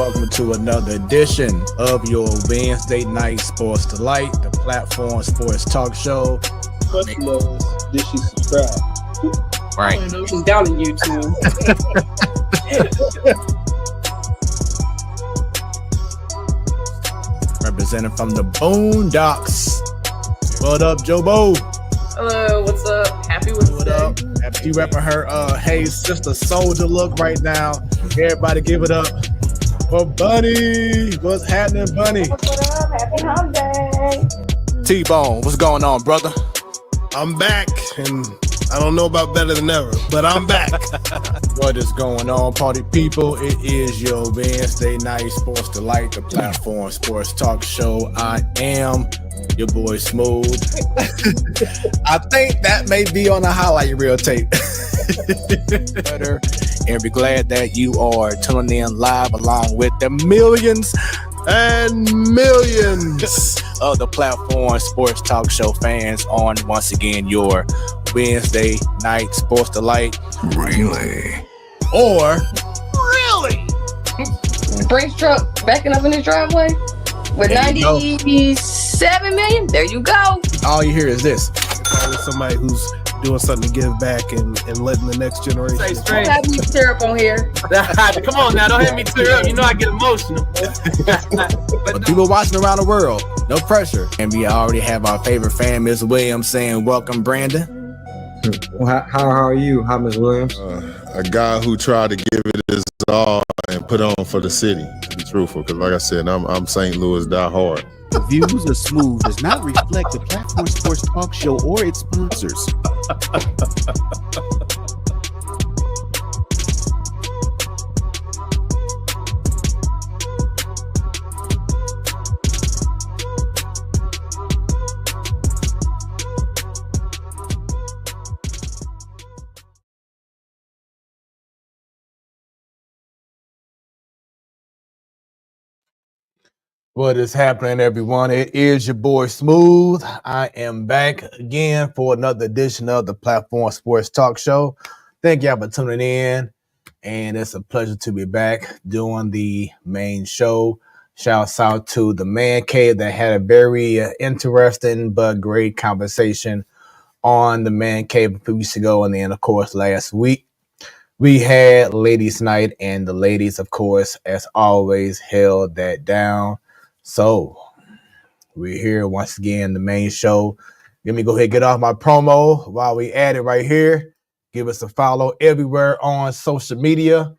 welcome to another edition of your Wednesday night Sports Delight, the platform sports talk show. Question is, did she subscribe? Right. She's down on YouTube. Representing from the Boondocks. What up, Jobo? Hello, what's up? Happy Wednesday. What up? She repping her Hey Sister Soldier look right now. Everybody give it up for Bunny. What's happening, Bunny? What up? Happy hump day. T-Bone, what's going on, brother? I'm back, and I don't know about better than ever, but I'm back. What is going on, party people? It is your Wednesday night Sports Delight, the platform sports talk show. I am your boy Smooth. I think that may be on a highlight reel tape. And we're glad that you are tuning in live along with the millions And millions of the platform sports talk show fans on once again your Wednesday night Sports Delight. Really? Or Really? Brinks truck backing up in his driveway with There you go. 97 million. There you go. all you hear is this. Always somebody who's doing something to give back and letting the next generation. Say Don't straight. have me tear up on here. Come on now, don't have me tear up. You know I get emotional. But people watching around the world, no pressure. And we already have our favorite fan, Ms. Williams, saying, welcome, Brandon. Well, how are you? How, Ms. Williams? A guy who tried to give it his all and put on for the city, to be truthful. Because like I said, I'm St. Louis die hard. The views of Smooth does not reflect the Platform Sports Talk Show or its sponsors. What is happening, everyone? It is your boy Smooth. I am back again for another edition of the Platform Sports Talk Show. Thank y'all for tuning in, and it's a pleasure to be back doing the main show. Shouts out to the Man Cave that had a very interesting but great conversation on the Man Cave a few weeks ago, and then, of course, last week we had Ladies Night, and the ladies, of course, as always, held that down. So we're here once again, the main show. Let me go ahead and get off my promo while we at it right here. Give us a follow everywhere on social media.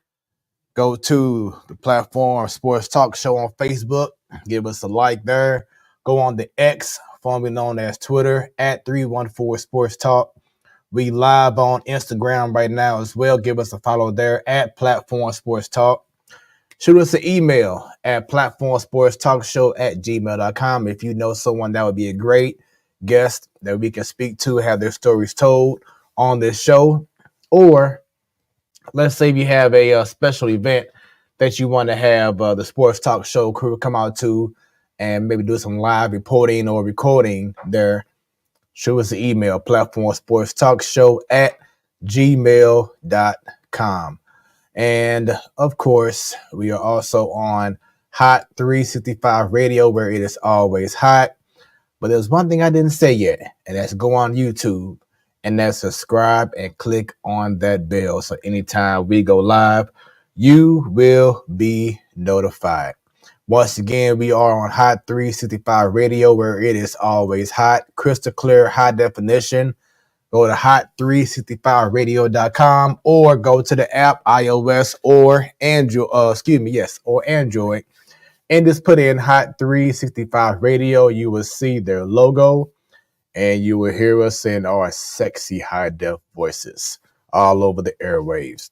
Go to the Platform Sports Talk Show on Facebook. Give us a like there. Go on the X, formerly known as Twitter, at 314 Sports Talk. We live on Instagram right now as well. Give us a follow there at Platform Sports Talk. Shoot us an email at platformsportstalkshow@gmail.com if you know someone that would be a great guest that we can speak to, have their stories told on this show. Or let's say you have a special event that you want to have the Sports Talk Show crew come out to and maybe do some live reporting or recording there. Shoot us an email, platformsportstalkshow@gmail.com. And of course, we are also on Hot 365 Radio, where it is always hot. But there's one thing I didn't say yet, and that's go on YouTube and that's subscribe and click on that bell. So anytime we go live, you will be notified. Once again, we are on Hot 365 Radio, where it is always hot, crystal clear, high definition. Go to hot365radio.com or go to the app, iOS or Android, or Android, and just put in Hot 365 Radio. You will see their logo, and you will hear us in our sexy high-def voices all over the airwaves.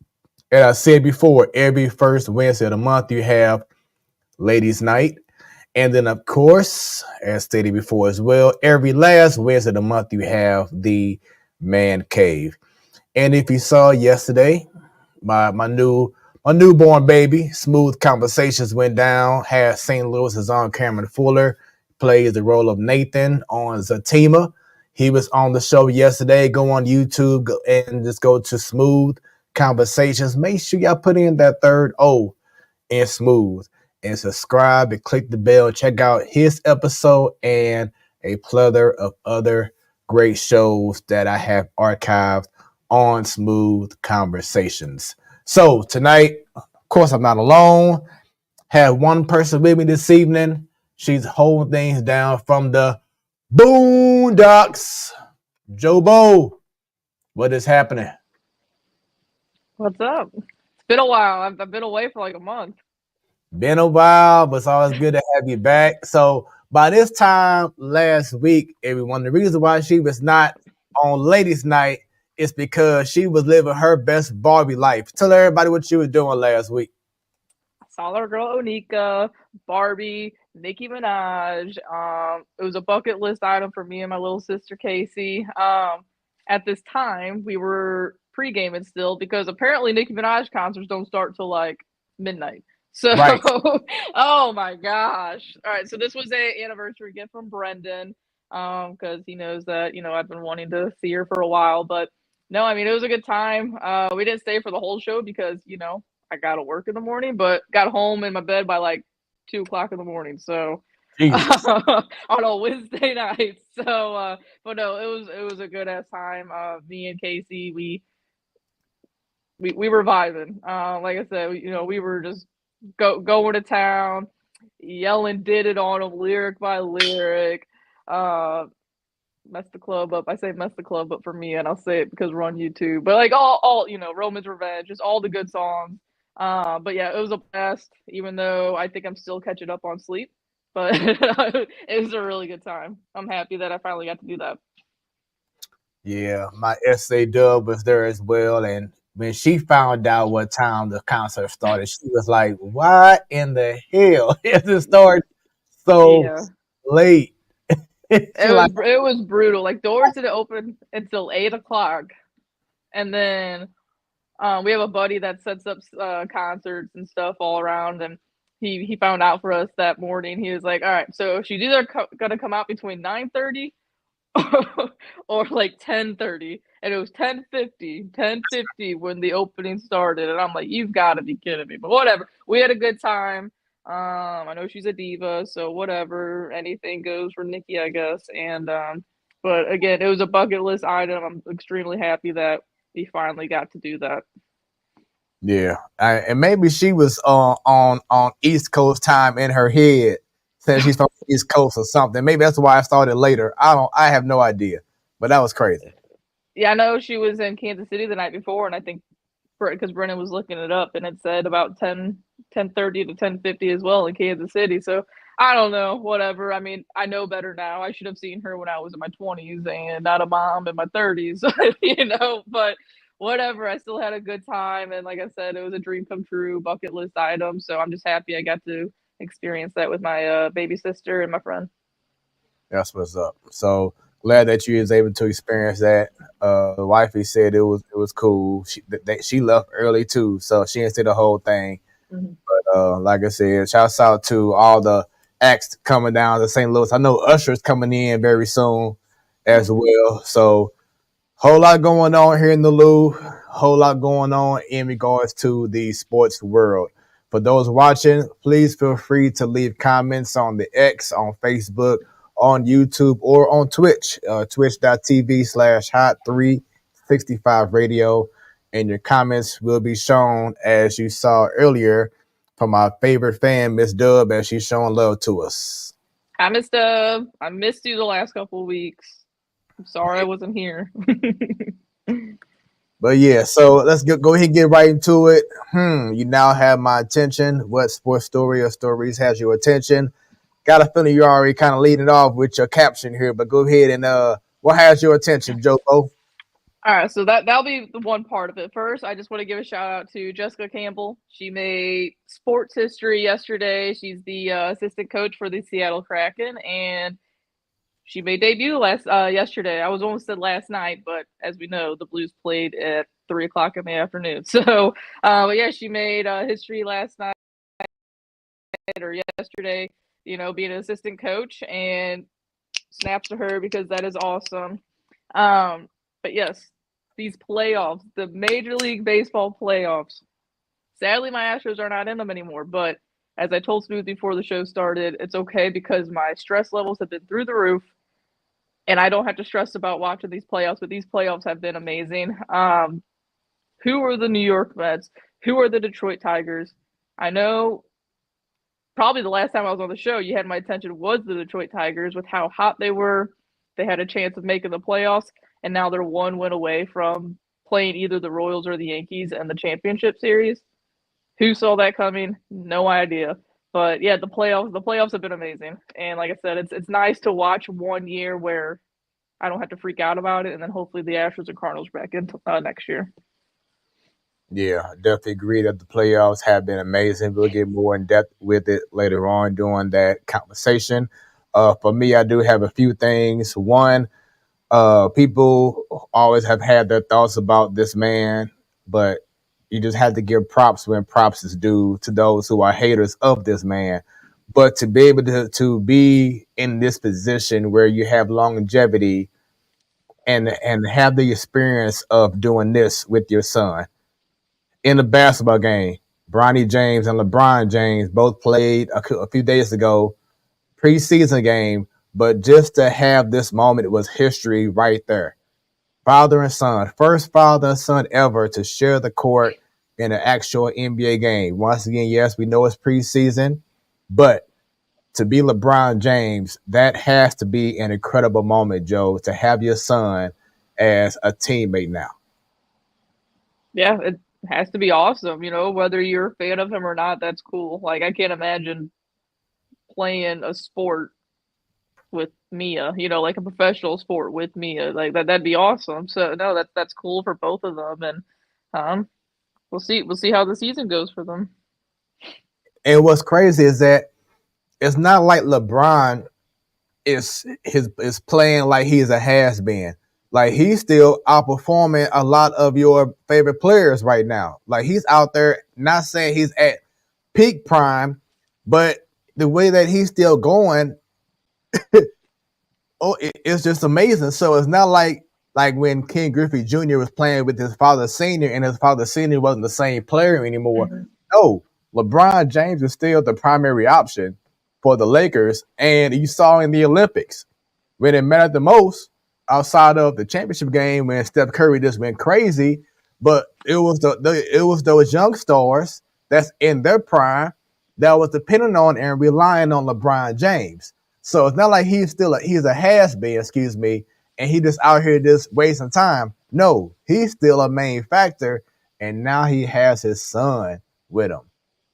And I said before, every first Wednesday of the month, you have Ladies Night. And then, of course, as stated before as well, every last Wednesday of the month, you have the Man Cave. And if you saw yesterday, my newborn baby, Smooth Conversations, went down, had St. Louis's own Cameron Fuller, plays the role of Nathan on Zatima. He was on the show yesterday. Go on YouTube and just go to Smooth Conversations. Make sure y'all put in that third O in Smooth. and subscribe and click the bell. Check out his episode and a plethora of other great shows that I have archived on Smoooth Conversations. So tonight, of course, I'm not alone. Have one person with me this evening. She's holding things down from the Boondocks. Jobo, what is happening? What's up? It's been a while. I've been away for like a month. Been a while, but it's always good to have you back. So by this time last week, everyone, the reason why she was not on Ladies' Night is because she was living her best Barbie life. Tell everybody what you was doing last week. I saw our girl Onika, Barbie, Nicki Minaj. It was a bucket list item for me and my little sister Casey. At this time, we were pre-gaming still because apparently Nicki Minaj concerts don't start till like midnight. So, Right. oh my gosh! All right, so this was an anniversary gift from Brendan, because he knows that I've been wanting to see her for a while. But no, I mean it was a good time. We didn't stay for the whole show because I gotta work in the morning, but got home in my bed by like 2 o'clock in the morning. So on a Wednesday night. So, but no, it was a good ass time. Me and Casey, we were vibing. Like I said, we were just going to town, yelling "Did It" on them, lyric by lyric. Mess the club up. I say mess the club up for me, and I'll say it because we're on YouTube. But like all Roman's Revenge, just all the good songs. But yeah, it was a blast. Even though I think I'm still catching up on sleep, but it was a really good time. I'm happy that I finally got to do that. Yeah, my SA Dub was there as well, and when she found out what time the concert started, she was like, "Why in the hell is it start so late?" It was brutal. Like doors didn't open until 8 o'clock, and then we have a buddy that sets up concerts and stuff all around, and he found out for us that morning. He was like, "All right, so she's either gonna come out between 9:30 or like 10:30," and it was 10:50 when the opening started, and I'm like, "You've got to be kidding me!" But whatever, we had a good time. I know she's a diva, so whatever, anything goes for Nikki, I guess. And but again, it was a bucket list item. I'm extremely happy that we finally got to do that. Yeah, and maybe she was on East Coast time in her head, since she's from the East Coast or something. Maybe that's why I started later. I have no idea, but that was crazy. Yeah, I know she was in Kansas City the night before, and I think because Brennan was looking it up, and it said about 10:30 to 10:50 as well in Kansas City. So I don't know, whatever. I mean, I know better now. I should have seen her when I was in my 20s and not a mom in my 30s, but whatever. I still had a good time. And like I said, it was a dream come true, bucket list item. So I'm just happy I got to experience that with my baby sister and my friend. That's what's up. So glad that you was able to experience that. The wifey said it was cool. She left early too, so she didn't see the whole thing. Mm-hmm. But like I said, shouts out to all the acts coming down to St. Louis. I know Usher's coming in very soon as well. So whole lot going on here in the Lou. Whole lot going on in regards to the sports world. For those watching, please feel free to leave comments on the X, on Facebook, on YouTube, or on Twitch, twitch.tv/hot365radio. And your comments will be shown, as you saw earlier, from our favorite fan, Miss Dub, as she's showing love to us. Hi, Miss Dub. I missed you the last couple of weeks. I'm sorry I wasn't here. But yeah, so let's go ahead and get right into it. You now have my attention. What sports story or stories has your attention? Got a feeling you're already kind of leading off with your caption here, but go ahead and what has your attention, Joe? All right, so that'll be the one part of it. First, I just want to give a shout out to Jessica Campbell. She made sports history yesterday. She's the assistant coach for the Seattle Kraken, and she made debut yesterday. I was almost said last night, but as we know, the Blues played at 3:00 in the afternoon. So, but yeah, she made history last night or yesterday. Being an assistant coach, and snaps to her because that is awesome. But yes, these playoffs, the Major League Baseball playoffs. Sadly, my Astros are not in them anymore, but as I told Smooth before the show started, it's okay because my stress levels have been through the roof, and I don't have to stress about watching these playoffs. But these playoffs have been amazing. Who are the New York Mets? Who are the Detroit Tigers? I know probably the last time I was on the show, you had my attention was the Detroit Tigers with how hot they were. They had a chance of making the playoffs, and now they're one win away from playing either the Royals or the Yankees in the championship series. Who saw that coming? No idea. But yeah, the playoffs have been amazing. And like I said, it's nice to watch one year where I don't have to freak out about it, and then hopefully the Astros and Cardinals back in next year. Yeah, definitely agree that the playoffs have been amazing. We'll get more in depth with it later on during that conversation. For me, I do have a few things. One, people always have had their thoughts about this man, but you just have to give props when props is due to those who are haters of this man. But to be able to be in this position where you have longevity and have the experience of doing this with your son in the basketball game. Bronny James and LeBron James both played a few days ago, preseason game, but just to have this moment was history right there. Father and son, first father and son ever to share the court in an actual NBA game. Once again, yes, we know it's preseason, but to be LeBron James, that has to be an incredible moment, Joe, to have your son as a teammate now. Yeah, it has to be awesome, whether you're a fan of him or not, that's cool. Like I can't imagine playing a sport with Mia, like a professional sport with Mia. Like that'd be awesome. So no, that's cool for both of them, and we'll see how the season goes for them. And what's crazy is that it's not like LeBron is playing like he's a has been. Like he's still outperforming a lot of your favorite players right now. Like he's out there, not saying he's at peak prime, but the way that he's still going, it's just amazing. So it's not like when Ken Griffey Jr. was playing with his father senior and his father senior wasn't the same player anymore. Mm-hmm. No, LeBron James is still the primary option for the Lakers. And you saw in the Olympics when it mattered the most, outside of the championship game when Steph Curry just went crazy, but it was those young stars that's in their prime that was depending on and relying on LeBron James. So it's not like he's a has-been, and he just out here just wasting time. No, he's still a main factor, and now he has his son with him.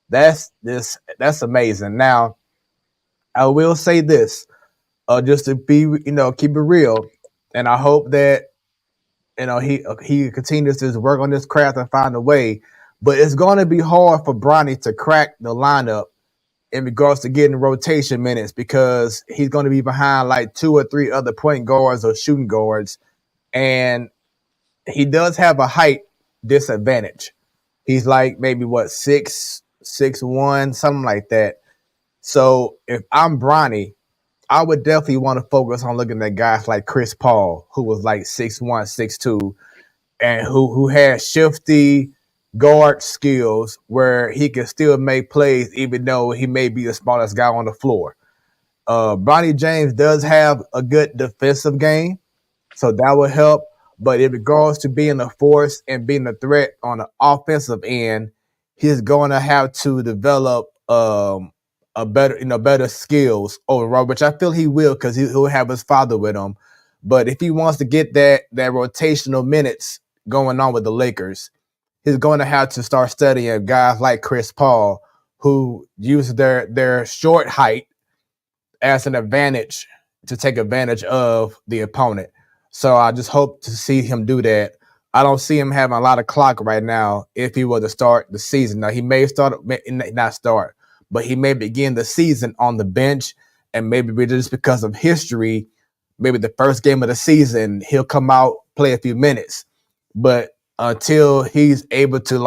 That's amazing. Now, I will say this, just to be, keep it real, and I hope that he continues to work on this craft and find a way. But it's going to be hard for Bronny to crack the lineup in regards to getting rotation minutes because he's going to be behind like 2 or 3 other point guards or shooting guards. And he does have a height disadvantage. He's like maybe 6'1", something like that. So if I'm Bronny, I would definitely want to focus on looking at guys like Chris Paul, who was like 6'1", 6'2", and who had shifty guard skills where he can still make plays even though he may be the smallest guy on the floor. Bronny James does have a good defensive game, so that will help. But in regards to being a force and being a threat on the offensive end, he's going to have to develop better skills overall, which I feel he will because he'll have his father with him. But if he wants to get that rotational minutes going on with the Lakers, he's going to have to start studying guys like Chris Paul, who use their short height as an advantage to take advantage of the opponent. So I just hope to see him do that. I don't see him having a lot of clock right now if he were to start the season. Now, he may not start, but he may begin the season on the bench, and maybe just because of history, maybe the first game of the season, he'll come out, play a few minutes. But until he's able to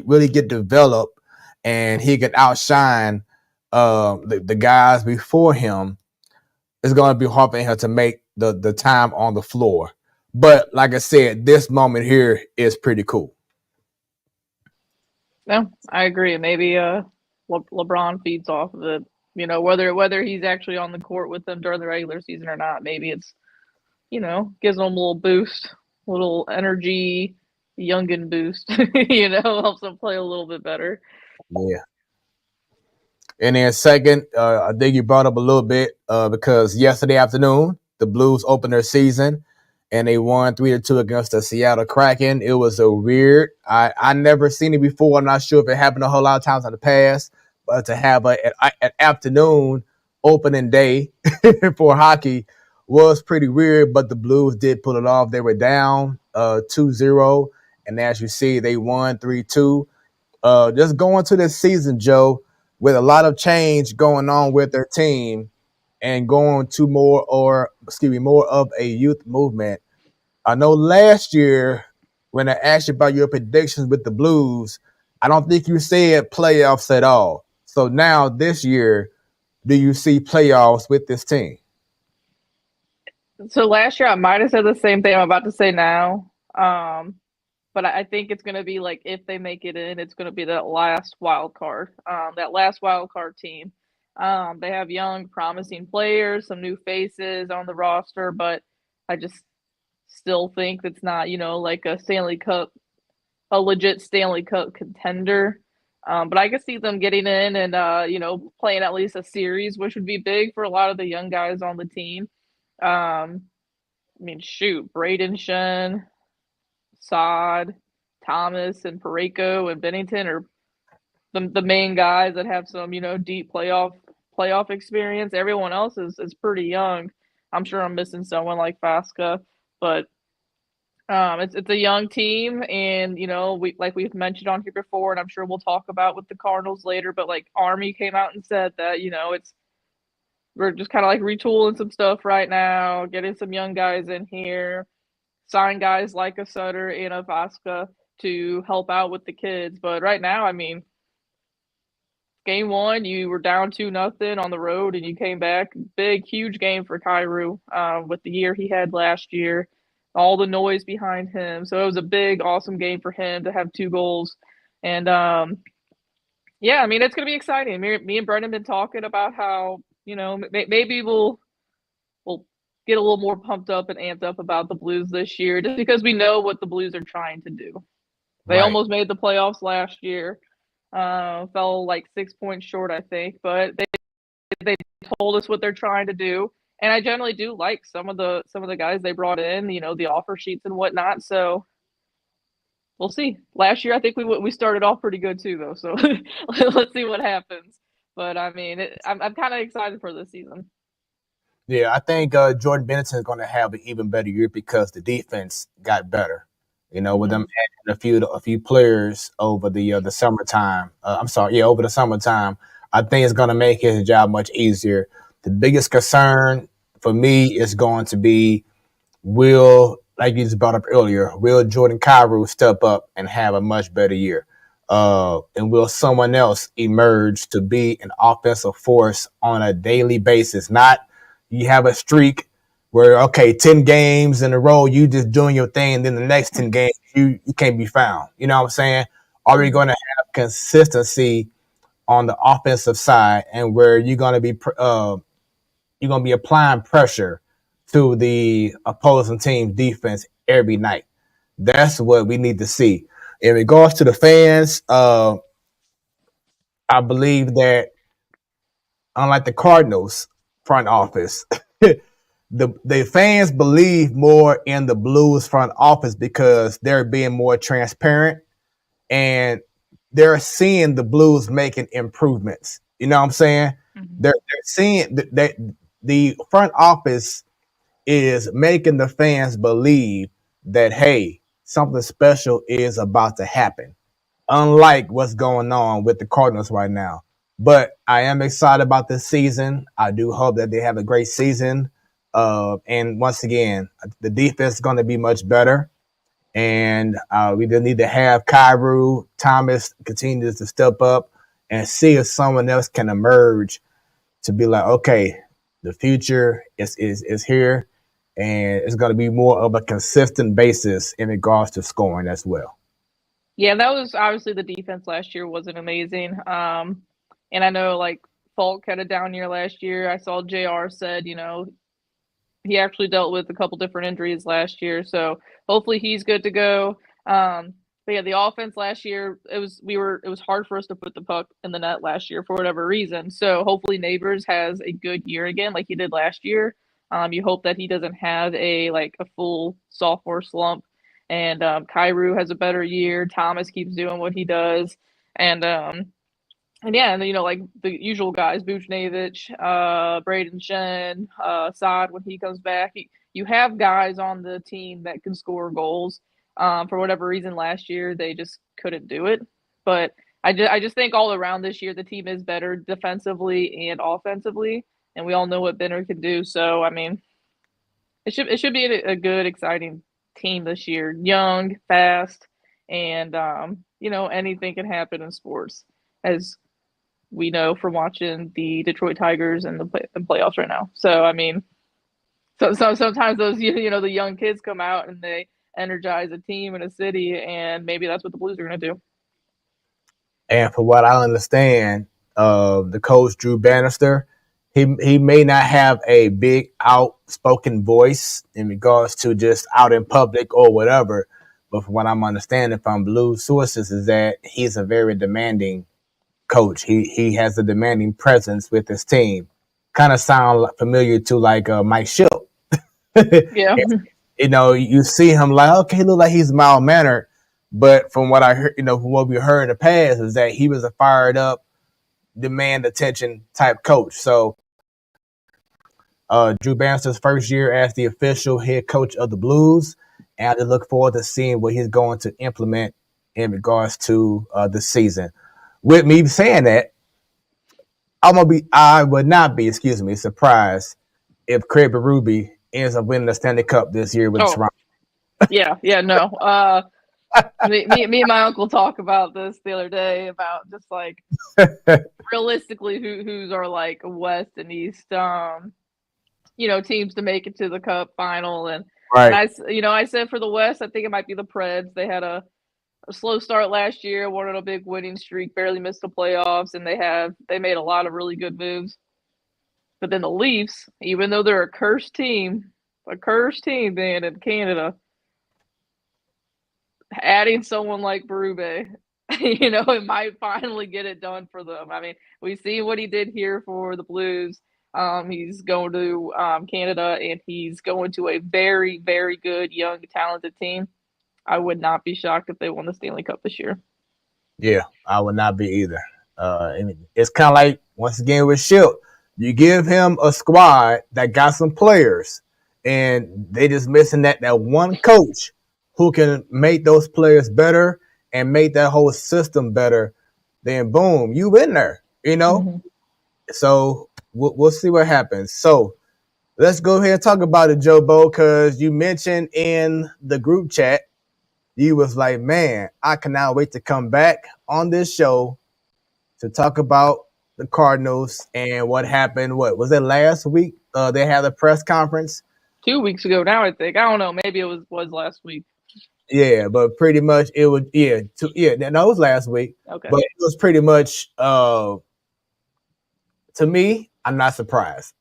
really get developed and he can outshine the guys before him, it's going to be hard for him to make the time on the floor. But like I said, this moment here is pretty cool. No, I agree. Maybe LeBron feeds off of it. You know, whether he's actually on the court with them during the regular season or not, maybe it's, gives them a little boost, a little energy, youngin boost. Helps them play a little bit better. Yeah. And then second, I think you brought up a little bit because yesterday afternoon the Blues opened their season and they won 3-2 against the Seattle Kraken. It was a weird. I never seen it before. I'm not sure if it happened a whole lot of times in the past, but to have an afternoon opening day for hockey was pretty weird. But the Blues did pull it off. They were down 2-0, and as you see, they won 3-2. Just going to this season, Joe, with a lot of change going on with their team and going to more of a youth movement. I know last year when I asked you about your predictions with the Blues, I don't think you said playoffs at all. So now this year, do you see playoffs with this team? So last year I might have said the same thing I'm about to say now. But I think it's going to be like if they make it in, it's going to be that last wild card, team. They have young, promising players, some new faces on the roster, but I just still think it's not, like a legit Stanley Cup contender. But I could see them getting in and, playing at least a series, which would be big for a lot of the young guys on the team. Braden Shen, Saad, Thomas, and Parayko and Bennington are the main guys that have some, deep playoff experience. Everyone else is pretty young. I'm sure I'm missing someone like Fasca, but it's a young team, and we've mentioned on here before, and I'm sure we'll talk about with the Cardinals later. But like Army came out and said that we're just kind of like retooling some stuff right now, getting some young guys in here, sign guys like a Sutter and a Vasca to help out with the kids. But right now, game one, you were down 2-0 on the road and you came back. Big, huge game for Kyrou with the year he had last year, all the noise behind him. So it was a big, awesome game for him to have 2 goals. And it's going to be exciting. Me and Brendan have been talking about how, maybe we'll get a little more pumped up and amped up about the Blues this year, just because we know what the Blues are trying to do. They almost made the playoffs last year, fell like 6 points short, I think, but they told us what they're trying to do, and I generally do like some of the guys they brought in, the offer sheets and whatnot. So we'll see. Last year, I think we started off pretty good too, though. So let's see what happens. But I'm kind of excited for this season. Yeah, I think Jordan Bennington is going to have an even better year because the defense got better. With them adding a few players over the summertime. Over the summertime, I think it's going to make his job much easier. The biggest concern for me is going to be like you just brought up earlier, will Jordan Kyrou step up and have a much better year? And will someone else emerge to be an offensive force on a daily basis? Not you have a streak where, 10 games in a row, you just doing your thing, and then the next 10 games, you can't be found. You know what I'm saying? Are we going to have consistency on the offensive side, and where you're going to be applying pressure to the opposing team's defense every night? That's what we need to see. In regards to the fans, I believe that unlike the Cardinals front office, the fans believe more in the Blues front office because they're being more transparent and they're seeing the Blues making improvements. You know what I'm saying? Mm-hmm. They're seeing that the front office is making the fans believe that, hey, something special is about to happen, unlike what's going on with the Cardinals right now. But I am excited about this season. I do hope that they have a great season. And once again, the defense is going to be much better. And we just need to have Kyrou, Thomas continue to step up and see if someone else can emerge to be like, okay, the future is here. And it's going to be more of a consistent basis in regards to scoring as well. Yeah, that was obviously the defense last year wasn't amazing. And I know like Falk had a down year last year. I saw JR said, he actually dealt with a couple different injuries last year. So hopefully he's good to go. But yeah, the offense last year, it was hard for us to put the puck in the net last year for whatever reason. So hopefully Neighbors has a good year again, like he did last year. You hope that he doesn't have a full sophomore slump. And Kyrou has a better year. Thomas keeps doing what he does. And yeah, and like the usual guys, Buchnevich, Braden Shen, Saad when he comes back. You have guys on the team that can score goals. For whatever reason, last year they just couldn't do it. But I just think all around this year the team is better defensively and offensively, and we all know what Benner can do. So I mean, it should be a good, exciting team this year. Young, fast, and anything can happen in sports, as we know from watching the Detroit Tigers and the playoffs right now. So I mean, so sometimes those the young kids come out and they energize a team and a city, and maybe that's what the Blues are going to do. And for what I understand, the coach Drew Bannister, he may not have a big outspoken voice in regards to just out in public or whatever, but from what I'm understanding from Blues sources is that he's a very demanding coach. He has a demanding presence with his team. Kind of sound familiar to like Mike Schill. Yeah. You see him like, okay, he look like he's mild mannered, but from what I heard, from what we heard in the past is that he was a fired up, demand attention type coach. So Drew Bannister's first year as the official head coach of the Blues, and I just look forward to seeing what he's going to implement in regards to the season. With me saying that, I would not be, surprised if Craig Berube ends up winning the Stanley Cup this year with Toronto. Yeah, no. Me and my uncle talk about this the other day about just like realistically who's our like West and East teams to make it to the Cup final, and right. And I said for the West I think it might be the Preds. They had a slow start last year, went on a big winning streak, barely missed the playoffs, and they made a lot of really good moves. But then the Leafs, even though they're a cursed team, man, in Canada, adding someone like Berube, it might finally get it done for them. I mean, we see what he did here for the Blues. He's going to Canada, and he's going to a very, very good, young, talented team. I would not be shocked if they won the Stanley Cup this year. Yeah, I would not be either. It's kind of like, once again, with Schilt. You give him a squad that got some players, and they just missing that one coach who can make those players better and make that whole system better. Then boom, you in there, Mm-hmm. So we'll see what happens. So let's go ahead and talk about it, Joe Bo, because you mentioned in the group chat, you was like, man, I cannot wait to come back on this show to talk about the Cardinals and what happened. What was it last week? They had a press conference 2 weeks ago now, I think. I don't know. Maybe it was last week. Yeah, but pretty much it was no, it was last week. Okay. But it was pretty much to me, I'm not surprised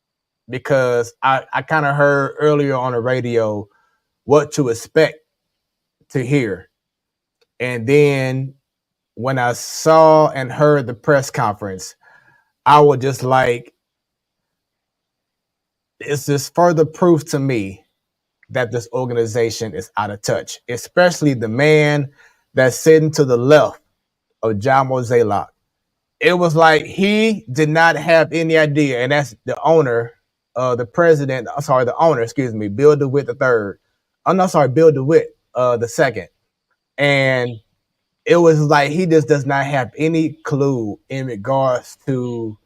because I kind of heard earlier on the radio what to expect to hear. And then when I saw and heard the press conference, I was just like, it's just further proof to me that this organization is out of touch, especially the man that's sitting to the left of John Mozeliak. It was like he did not have any idea, and that's the owner, the owner, Bill DeWitt III. I'm not sorry, Bill DeWitt the second. And it was like he just does not have any clue in regards to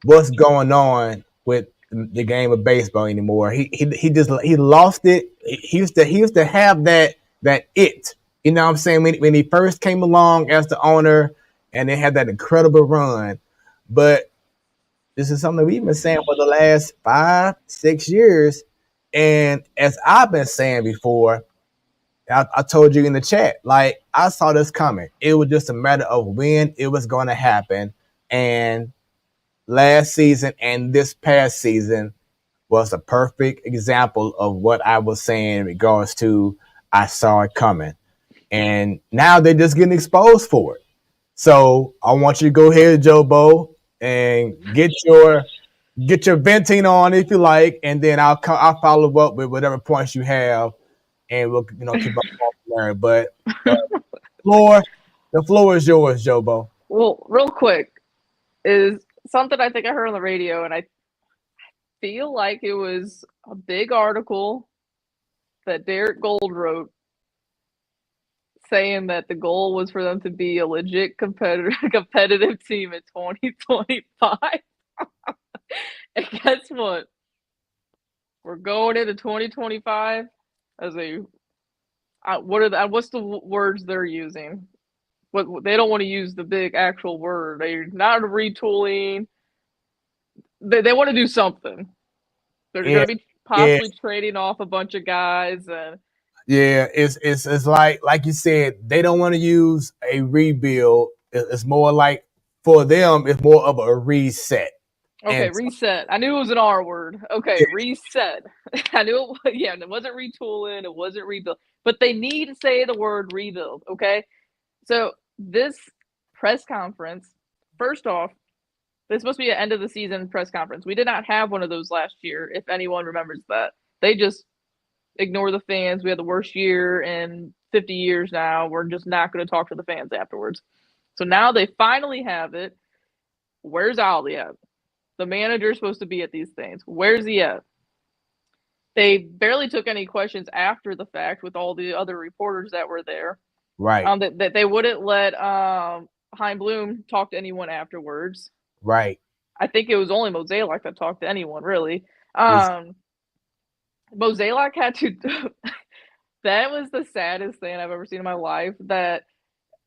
what's going on with the game of baseball anymore. He lost it. He used to have that it. You know what I'm saying? When he first came along as the owner and they had that incredible run. But this is something we've been saying for the last 5-6 years. And as I've been saying before, I told you in the chat, like I saw this coming. It was just a matter of when it was going to happen. And last season and this past season was a perfect example of what I was saying in regards to I saw it coming. And now they're just getting exposed for it. So I want you to go ahead, Jobo, and get your venting on if you like, and then I'll follow up with whatever points you have, and we'll keep up there. But the floor is yours, Jobo. Well, real quick, is something I think I heard on the radio, and I feel like it was a big article that Derek Gold wrote saying that the goal was for them to be a legit competitive team in 2025. And guess what? We're going into 2025 as what's the words they're using? What they don't want to use the big actual word. They're not retooling. They want to do something. They're going to be possibly trading off a bunch of guys and. Yeah, it's like you said, they don't want to use a rebuild. It's more like for them, it's more of a reset. Okay, reset. I knew it was an R word. Okay, yeah. Reset. I knew it. Yeah, it wasn't retooling. It wasn't rebuild. But they need to say the word rebuild. Okay, so this press conference. First off, this is supposed to be an end of the season press conference. We did not have one of those last year. If anyone remembers that, they just ignore the fans. We had the worst year in 50 years now. We're just not going to talk to the fans afterwards. So now they finally have it. Where's Ollie at? The manager's supposed to be at these things. Where's he at? They barely took any questions after the fact with all the other reporters that were there. Right. That they wouldn't let Hein Bloom talk to anyone afterwards. Right. I think it was only Mozeliak that talked to anyone, really. Mozeliak had to. That was the saddest thing I've ever seen in my life. That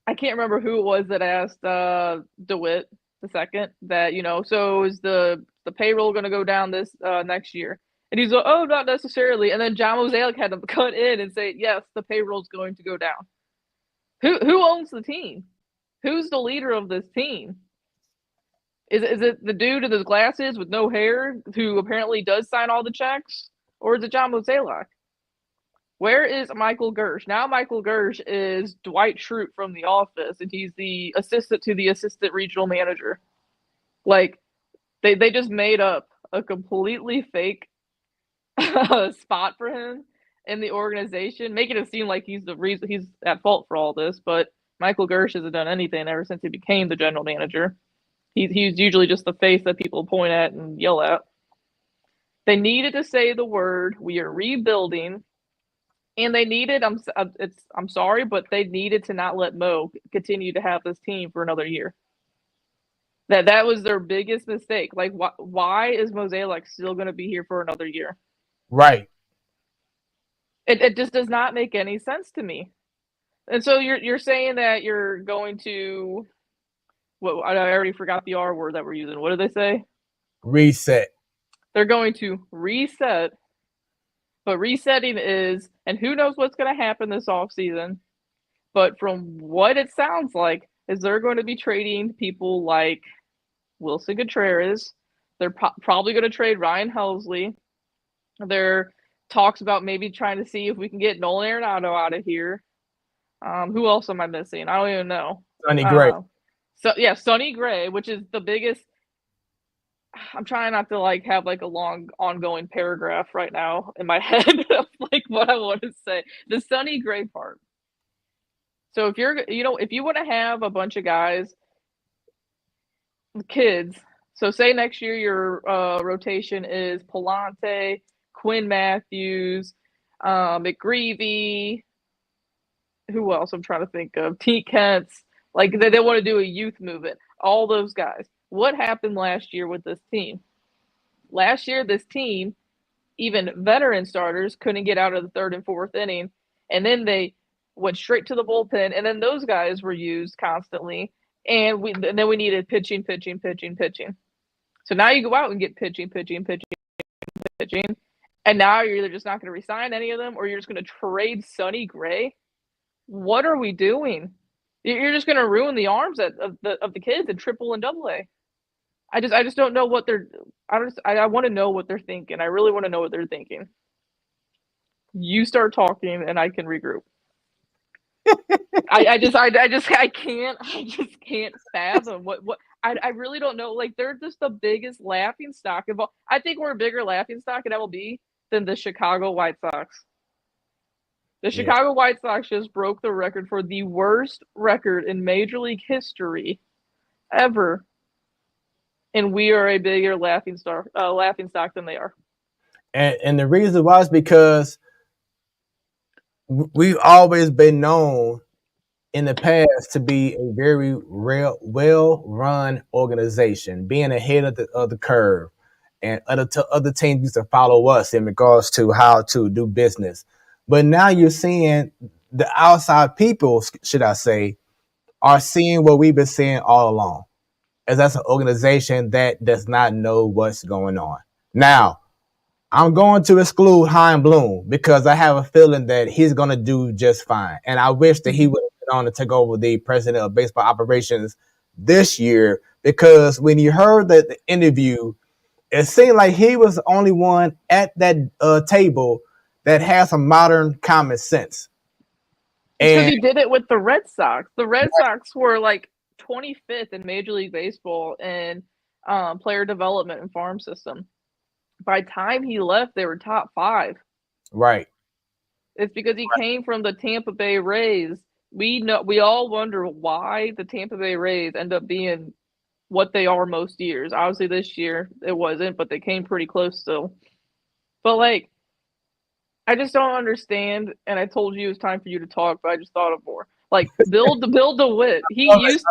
I can't remember who it was that asked DeWitt the second that so is the payroll going to go down this next year? And he's like, oh, not necessarily. And then John Mozeliak had to cut in and say, yes, the payroll's going to go down. Who owns the team? Who's the leader of this team? Is it the dude in his glasses with no hair who apparently does sign all the checks? Or is it John Mozeliak? Where is Michael Gersh? Now Michael Gersh is Dwight Schrute from The Office, and he's the assistant to the assistant regional manager. Like, they just made up a completely fake spot for him in the organization, making it seem like he's the reason he's at fault for all this. But Michael Gersh hasn't done anything ever since he became the general manager. He's usually just the face that people point at and yell at. They needed to say the word, we are rebuilding. And they needed, I'm sorry, but they needed to not let Mo continue to have this team for another year. That was their biggest mistake. Like, why is Mozeliak still going to be here for another year? Right. It just does not make any sense to me. And so you're saying that you're going to, what I already forgot the R word that we're using. What did they say? Reset. They're going to reset. But resetting is, and who knows what's going to happen this offseason, but from what it sounds like, is they're going to be trading people like Wilson Contreras. They're probably going to trade Ryan Helsley. There talks about maybe trying to see if we can get Nolan Arenado out of here. Who else am I missing? I don't even know. Sonny Gray. Sonny Gray, which is the biggest. I'm trying not to have a long ongoing paragraph right now in my head of what I want to say. The Sonny Gray part. So if if you want to have a bunch of guys, kids, so say next year your rotation is Palante, Quinn Matthews, McGreevy, who else I'm trying to think of, T. Kent's, they want to do a youth movement, all those guys. What happened last year with this team? Last year, this team, even veteran starters, couldn't get out of the third and fourth inning. And then they went straight to the bullpen. And then those guys were used constantly. And then we needed pitching. So now you go out and get pitching. And now you're either just not going to resign any of them or you're just going to trade Sonny Gray. What are we doing? You're just going to ruin the arms of the kids in Triple and Double A. I just don't know what they're. I want to know what they're thinking. I really want to know what they're thinking. You start talking, and I can regroup. I can't fathom what I really don't know. Like they're just the biggest laughing stock of all. I think we're a bigger laughing stock in MLB than the Chicago White Sox. The Yeah. Chicago White Sox just broke the record for the worst record in Major League history ever, and we are a bigger laughing stock than they are. And the reason why is because we've always been known in the past to be a very well-run organization, being ahead of the curve, and other teams used to follow us in regards to how to do business. But now you're seeing the outside people, should I say, are seeing what we've been seeing all along, as that's an organization that does not know what's going on. Now, I'm going to exclude Hein Bloom because I have a feeling that he's going to do just fine. And I wish that he would have been on to take over the president of baseball operations this year, because when you heard the interview, it seemed like he was the only one at that table that has some modern common sense. Because And he did it with the Red Sox. The Red Sox were like 25th in Major League Baseball in player development and farm system. By the time he left, they were top 5. right. It's because he came from the Tampa Bay Rays. We all wonder why the Tampa Bay Rays end up being what they are most years. Obviously, this year it wasn't, but they came pretty close still. But like, I just don't understand. And I told you it was time for you to talk, but I just thought of more. Like Bill DeWitt, he used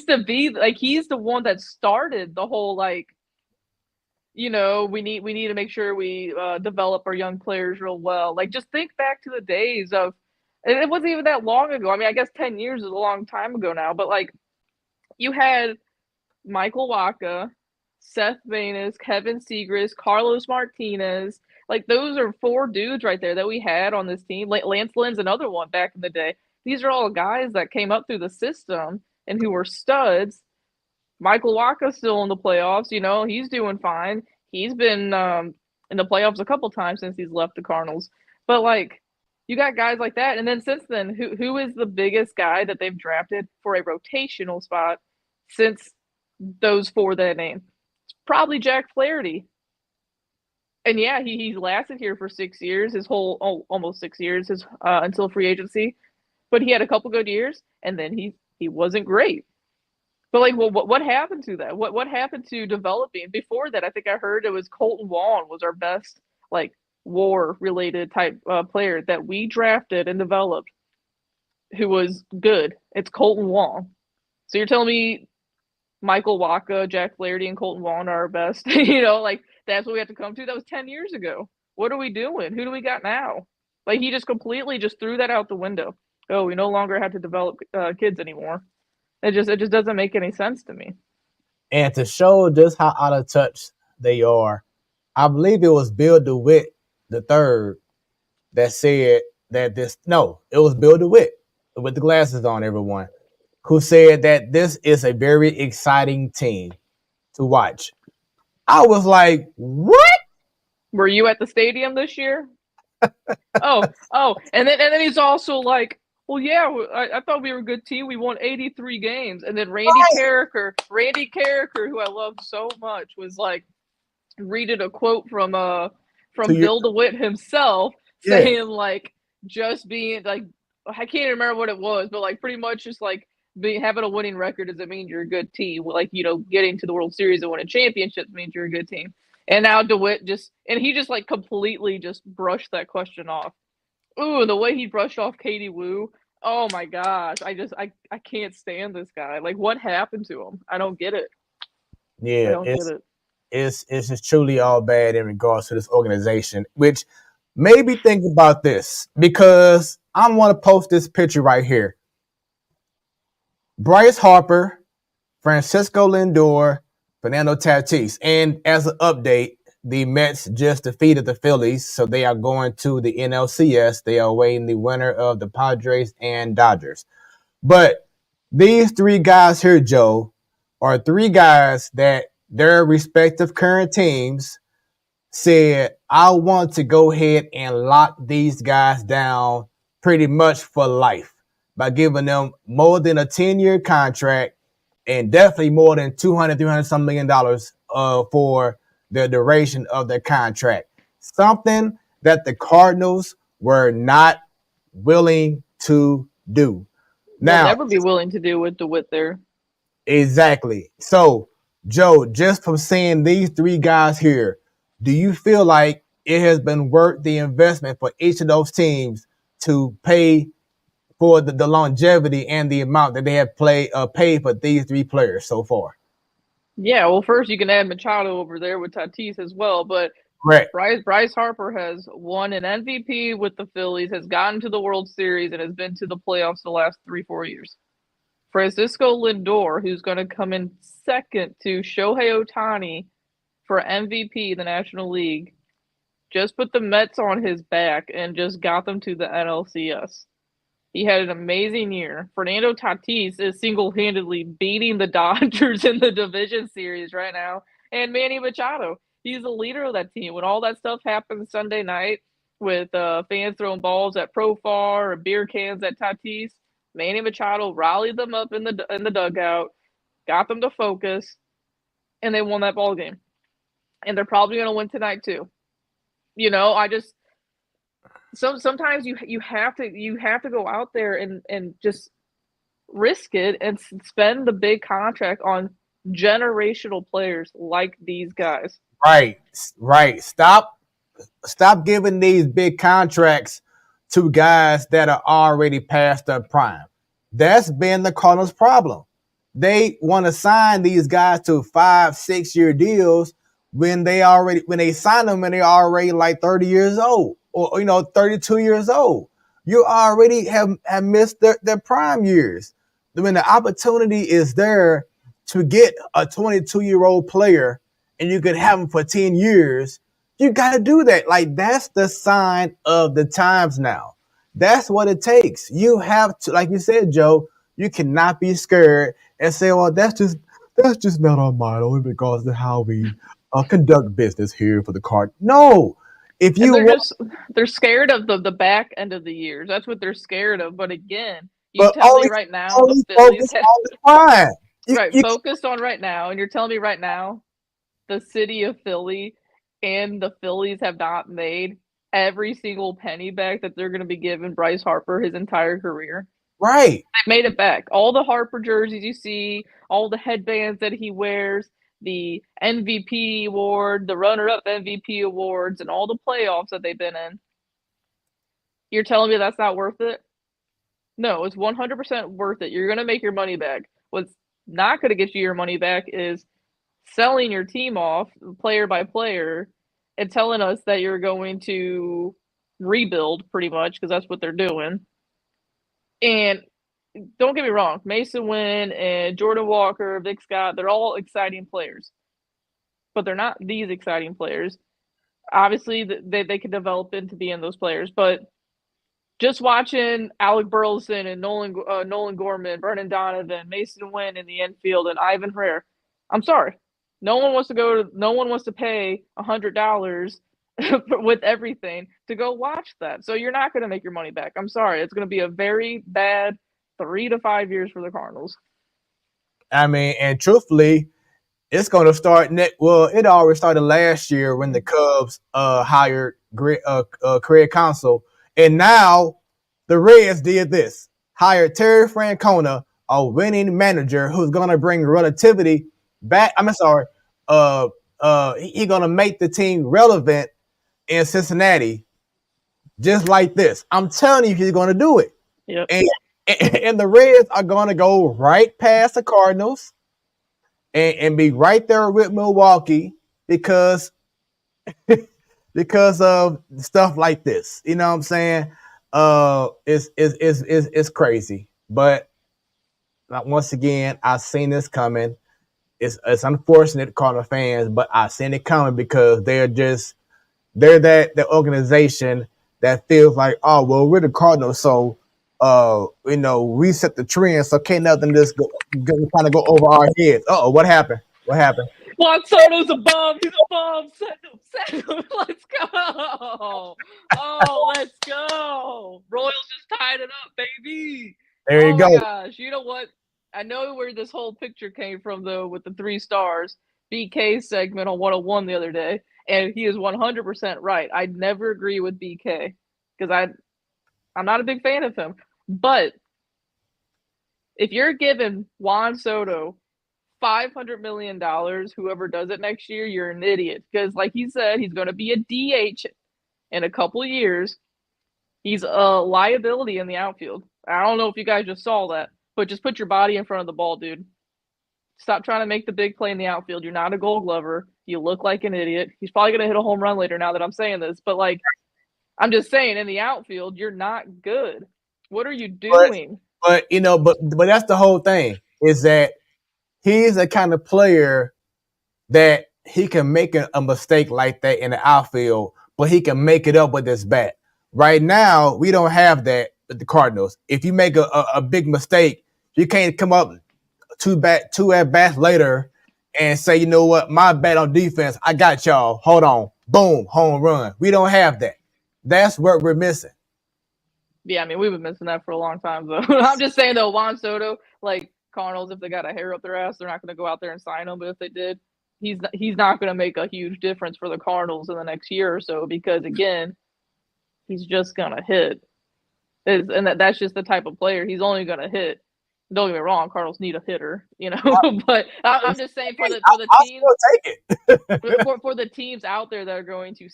to be like, he's the one that started the whole like, we need to make sure we develop our young players real well. Like just think back to the days of, and it wasn't even that long ago. I mean, I guess 10 years is a long time ago now, but like you had Michael Wacha, Seth Venus, Kevin Segras, Carlos Martinez. Like those are 4 dudes right there that we had on this team. Lance Lynn's another one back in the day. These are all guys that came up through the system and who were studs. Michael Wacha's still in the playoffs. He's doing fine. He's been in the playoffs a couple times since he's left the Cardinals. But like, you got guys like that, and then since then, who is the biggest guy that they've drafted for a rotational spot since those 4 that name? It's probably Jack Flaherty. And yeah, he's lasted here for 6 years, almost 6 years, until free agency. But he had a couple good years, and then he wasn't great. But like, well, what happened to that? What happened to developing? Before that, I think I heard it was Colton Wong was our best like WAR-related type player that we drafted and developed, who was good. It's Colton Wong. So you're telling me Michael Wacha, Jack Flaherty, and Colton Wong are our best? Like that's what we have to come to. That was 10 years ago. What are we doing? Who do we got now? Like he just completely just threw that out the window. Oh, we no longer have to develop kids anymore. It just doesn't make any sense to me. And to show just how out of touch they are, I believe it was Bill DeWitt III that said that it was Bill DeWitt with the glasses on, everyone, who said that this is a very exciting team to watch. I was like, what? Were you at the stadium this year? oh, and then he's also like, well, yeah, I thought we were a good team. We won 83 games. And then Randy Carricker, who I love so much, was like, reading a quote from Bill DeWitt himself, saying like, just being like, I can't remember what it was, but like pretty much just like having a winning record doesn't mean you're a good team. Like, getting to the World Series and winning championships means you're a good team. And now DeWitt he just like completely just brushed that question off. Ooh, the way he brushed off Katie Woo. Oh my gosh. I can't stand this guy. Like, what happened to him? I don't get it. Yeah, I don't get it. It's just truly all bad in regards to this organization, which made me think about this, because I want to post this picture right here. Bryce Harper, Francisco Lindor, Fernando Tatis. And as an update, the Mets just defeated the Phillies, so they are going to the NLCS. They are awaiting the winner of the Padres and Dodgers. But these 3 guys here, Joe, are three guys that their respective current teams said, I want to go ahead and lock these guys down pretty much for life by giving them more than a 10-year contract and definitely more than $200 some million for the duration of their contract. Something that the Cardinals were not willing to do. They'll Now, never be willing to do with DeWitt there. exactly. So, Joe, just from seeing these three guys here, do you feel like it has been worth the investment for each of those teams to pay for the longevity and the amount that they have paid for these three players so far? Yeah, well, first you can add Machado over there with Tatis as well, but Correct. Bryce Harper has won an MVP with the Phillies, has gotten to the World Series, and has been to the playoffs the last 3-4 years. Francisco Lindor, who's going to come in second to Shohei Ohtani for MVP in the National League, just put the Mets on his back and just got them to the NLCS. He had an amazing year. Fernando Tatis is single-handedly beating the Dodgers in the division series right now. And Manny Machado, he's the leader of that team. When all that stuff happened Sunday night with fans throwing balls at Profar or beer cans at Tatis, Manny Machado rallied them up in the dugout, got them to focus, and they won that ball game. And they're probably going to win tonight too. You know, sometimes you have to go out there and just risk it and spend the big contract on generational players like these guys. Right. Stop giving these big contracts to guys that are already past their prime. That's been the Cardinals' problem. They want to sign these guys to 5-6 year deals when they sign them and they're already like 30 years old or 32 years old. You already have missed their prime years. When the opportunity is there to get a 22-year-old player and you could have him for 10 years, you got to do that. Like, that's the sign of the times now. That's what it takes. You have to, like you said, Joe, you cannot be scared and say, well, that's just not our motto in regards to how we conduct business here for the card. No. If you they're scared of the back end of the years. That's what they're scared of. But again, you tell me right now the Phillies focused on right now, and you're telling me right now the city of Philly and the Phillies have not made every single penny back that they're going to be giving Bryce Harper his entire career. Right. They made it back. All the Harper jerseys you see, all the headbands that he wears, the MVP award, the runner-up MVP awards, and all the playoffs that they've been in. You're telling me that's not worth it? No, it's 100% worth it. You're going to make your money back. What's not going to get you your money back is selling your team off player by player and telling us that you're going to rebuild pretty much, because that's what they're doing. And don't get me wrong, Mason Wynn and Jordan Walker, Vic Scott, they're all exciting players. But they're not these exciting players. Obviously, they can develop into being those players. But just watching Alec Burleson and Nolan Gorman, Vernon Donovan, Mason Wynn in the infield, and Ivan Herrera, I'm sorry. No one wants to pay $100 with everything to go watch that. So you're not going to make your money back. I'm sorry. It's going to be a very bad 3 to 5 years for the Cardinals. I mean, and truthfully, it's going to start it already started last year when the Cubs hired Craig Counsell, and now the Reds did this. Hired Terry Francona, a winning manager who's going to bring relativity back. He's going to make the team relevant in Cincinnati just like this. I'm telling you, he's going to do it. Yep. And the Reds are going to go right past the Cardinals and be right there with Milwaukee because of stuff like this. You know what I'm saying? It's crazy. But once again, I've seen this coming. It's unfortunate, Cardinal fans, but I've seen it coming because they're the organization that feels like, oh, well, we're the Cardinals, so reset the trend. So can't nothing just kind of go over our heads. What happened? What happened? Juan Soto's a bum. He's a bum. Send him. Let's go. Oh, let's go. Royals just tied it up, baby. There you Oh go. my gosh. You know what? I know where this whole picture came from, though, with the 3 stars. BK segment on 101 the other day, and he is 100% right. I never agree with BK because I'm not a big fan of him. But if you're giving Juan Soto $500 million, whoever does it next year, you're an idiot. Because, like he said, he's going to be a DH in a couple of years. He's a liability in the outfield. I don't know if you guys just saw that, but just put your body in front of the ball, dude. Stop trying to make the big play in the outfield. You're not a Gold Glover. You look like an idiot. He's probably going to hit a home run later now that I'm saying this. But, like, I'm just saying, in the outfield, you're not good. What are you doing? But that's the whole thing, is that he's the kind of player that he can make a mistake like that in the outfield, but he can make it up with his bat. Right now, we don't have that with the Cardinals. If you make a big mistake, you can't come up two at bats later and say, you know what, my bat on defense, I got y'all. Hold on, boom, home run. We don't have that. That's what we're missing. Yeah, I mean, we've been missing that for a long time, though. I'm just saying, though, Juan Soto, like Cardinals, if they got a hair up their ass, they're not going to go out there and sign him. But if they did, he's not going to make a huge difference for the Cardinals in the next year or so because, again, he's just going to hit. And that's just the type of player. He's only going to hit. Don't get me wrong, Cardinals need a hitter, but I'm just saying for the teams, for the teams out there that are going to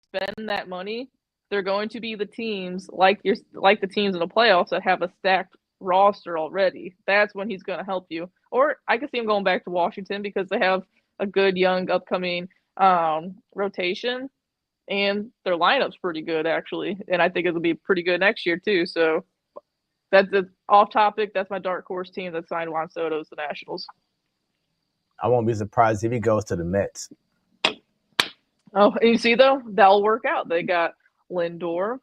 spend that money, they're going to be the teams like the teams in the playoffs that have a stacked roster already. That's when he's going to help you. Or I can see him going back to Washington because they have a good young upcoming rotation, and their lineup's pretty good actually, and I think it'll be pretty good next year too. So that's off topic. That's my dark horse team that signed Juan Soto as the Nationals. I won't be surprised if he goes to the Mets. Oh, and you see though, that'll work out. They got Lindor.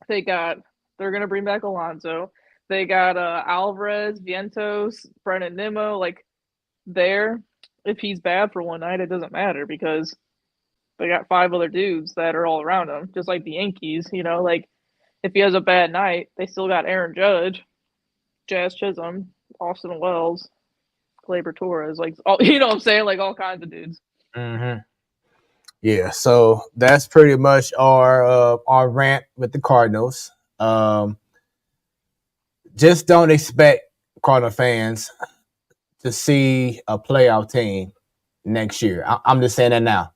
They're going to bring back Alonso. They got Alvarez, Vientos, Brennan Nimmo. Like, if he's bad for one night, it doesn't matter because they got 5 other dudes that are all around him, just like the Yankees. Like if he has a bad night, they still got Aaron Judge, Jazz Chisholm, Austin Wells, Gleyber Torres. Like, all, what I'm saying? Like all kinds of dudes. Mm-hmm. Yeah, so that's pretty much our rant with the Cardinals. Just don't expect Cardinal fans to see a playoff team next year. I'm just saying that now.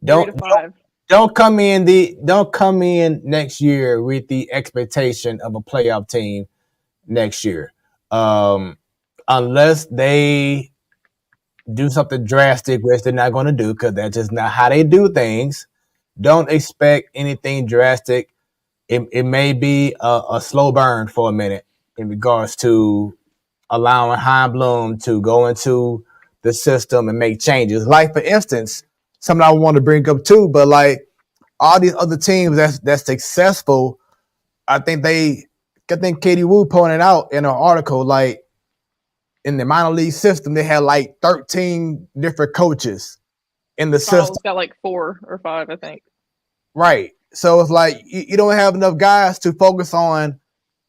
Don't come in next year with the expectation of a playoff team next year, unless they do something drastic, which they're not going to do because that's just not how they do things. Don't expect anything drastic. It may be a slow burn for a minute in regards to allowing Hein Bloom to go into the system and make changes. Like, for instance, something I want to bring up too, but like all these other teams that's successful, I think Katie Wu pointed out in an article, like in the minor league system, they had like 13 different coaches in the system. Got like 4 or 5, I think. Right. So it's like you don't have enough guys to focus on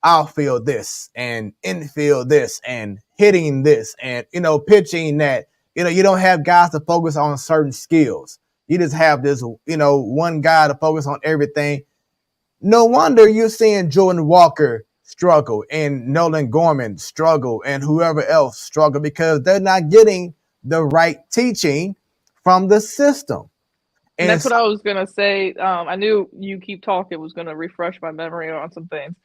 outfield this and infield this and hitting this and, pitching that. You don't have guys to focus on certain skills. You just have this, one guy to focus on everything. No wonder you're seeing Jordan Walker struggle and Nolan Gorman struggle and whoever else struggle because they're not getting the right teaching from the system. And that's what I was going to say. I knew you keep talking was going to refresh my memory on some things.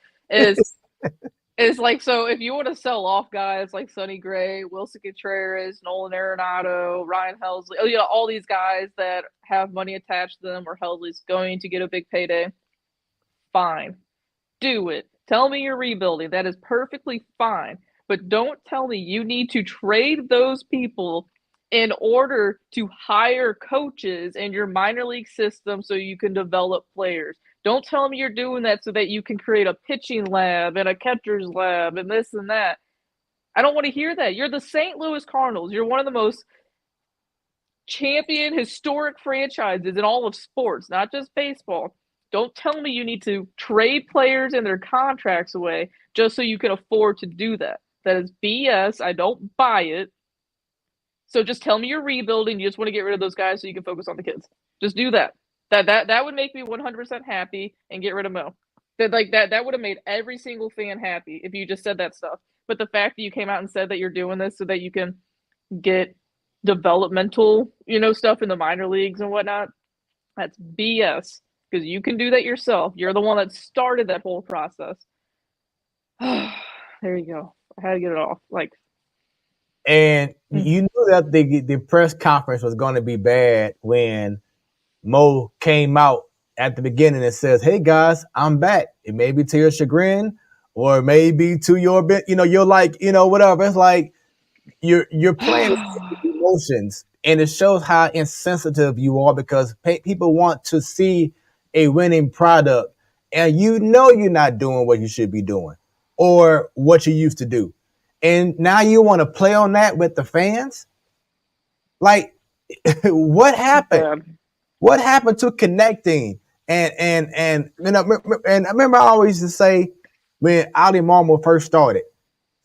It's like, so if you want to sell off guys like Sonny Gray, Wilson Contreras, Nolan Arenado, Ryan Helsley, all these guys that have money attached to them or Helsley's going to get a big payday, fine. Do it. Tell me you're rebuilding. That is perfectly fine. But don't tell me you need to trade those people in order to hire coaches in your minor league system so you can develop players. Don't tell me you're doing that so that you can create a pitching lab and a catcher's lab and this and that. I don't want to hear that. You're the St. Louis Cardinals. You're one of the most champion historic franchises in all of sports, not just baseball. Don't tell me you need to trade players and their contracts away just so you can afford to do that. That is BS. I don't buy it. So just tell me you're rebuilding. You just want to get rid of those guys so you can focus on the kids. Just do that. That would make me 100% happy and get rid of Mo. That would have made every single fan happy if you just said that stuff. But the fact that you came out and said that you're doing this so that you can get developmental, stuff in the minor leagues and whatnot, that's BS. Because you can do that yourself. You're the one that started that whole process. There you go. I had to get it off. And you knew that the press conference was going to be bad when Mo came out at the beginning and says, "Hey guys, I'm back." It may be to your chagrin, or maybe to your bit. You're like, whatever. It's like you're playing with emotions, and it shows how insensitive you are because people want to see a winning product, and you're not doing what you should be doing or what you used to do. And now you want to play on that with the fans? Like, what happened? What happened to connecting? And I remember I always used to say when Ali Marmol first started,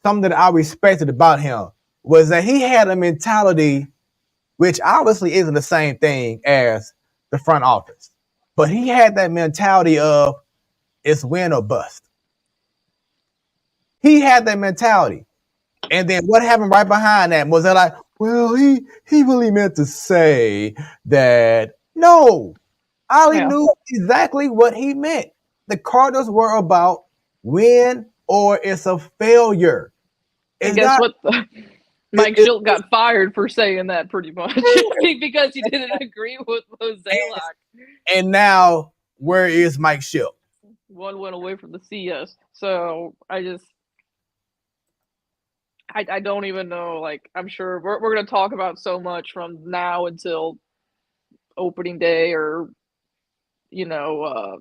something that I respected about him was that he had a mentality, which obviously isn't the same thing as the front office, but he had that mentality of it's win or bust. He had that mentality. And then what happened right behind that was that well, he really meant to say that. No, Ali knew exactly what he meant. The Cardinals were about win or it's a failure. And guess what? Mike Schilt got fired for saying that pretty much because he didn't agree with Zalak. And now, where is Mike Schilt? One went away from the CS. So I don't even know. I'm sure we're going to talk about so much from now until opening day or,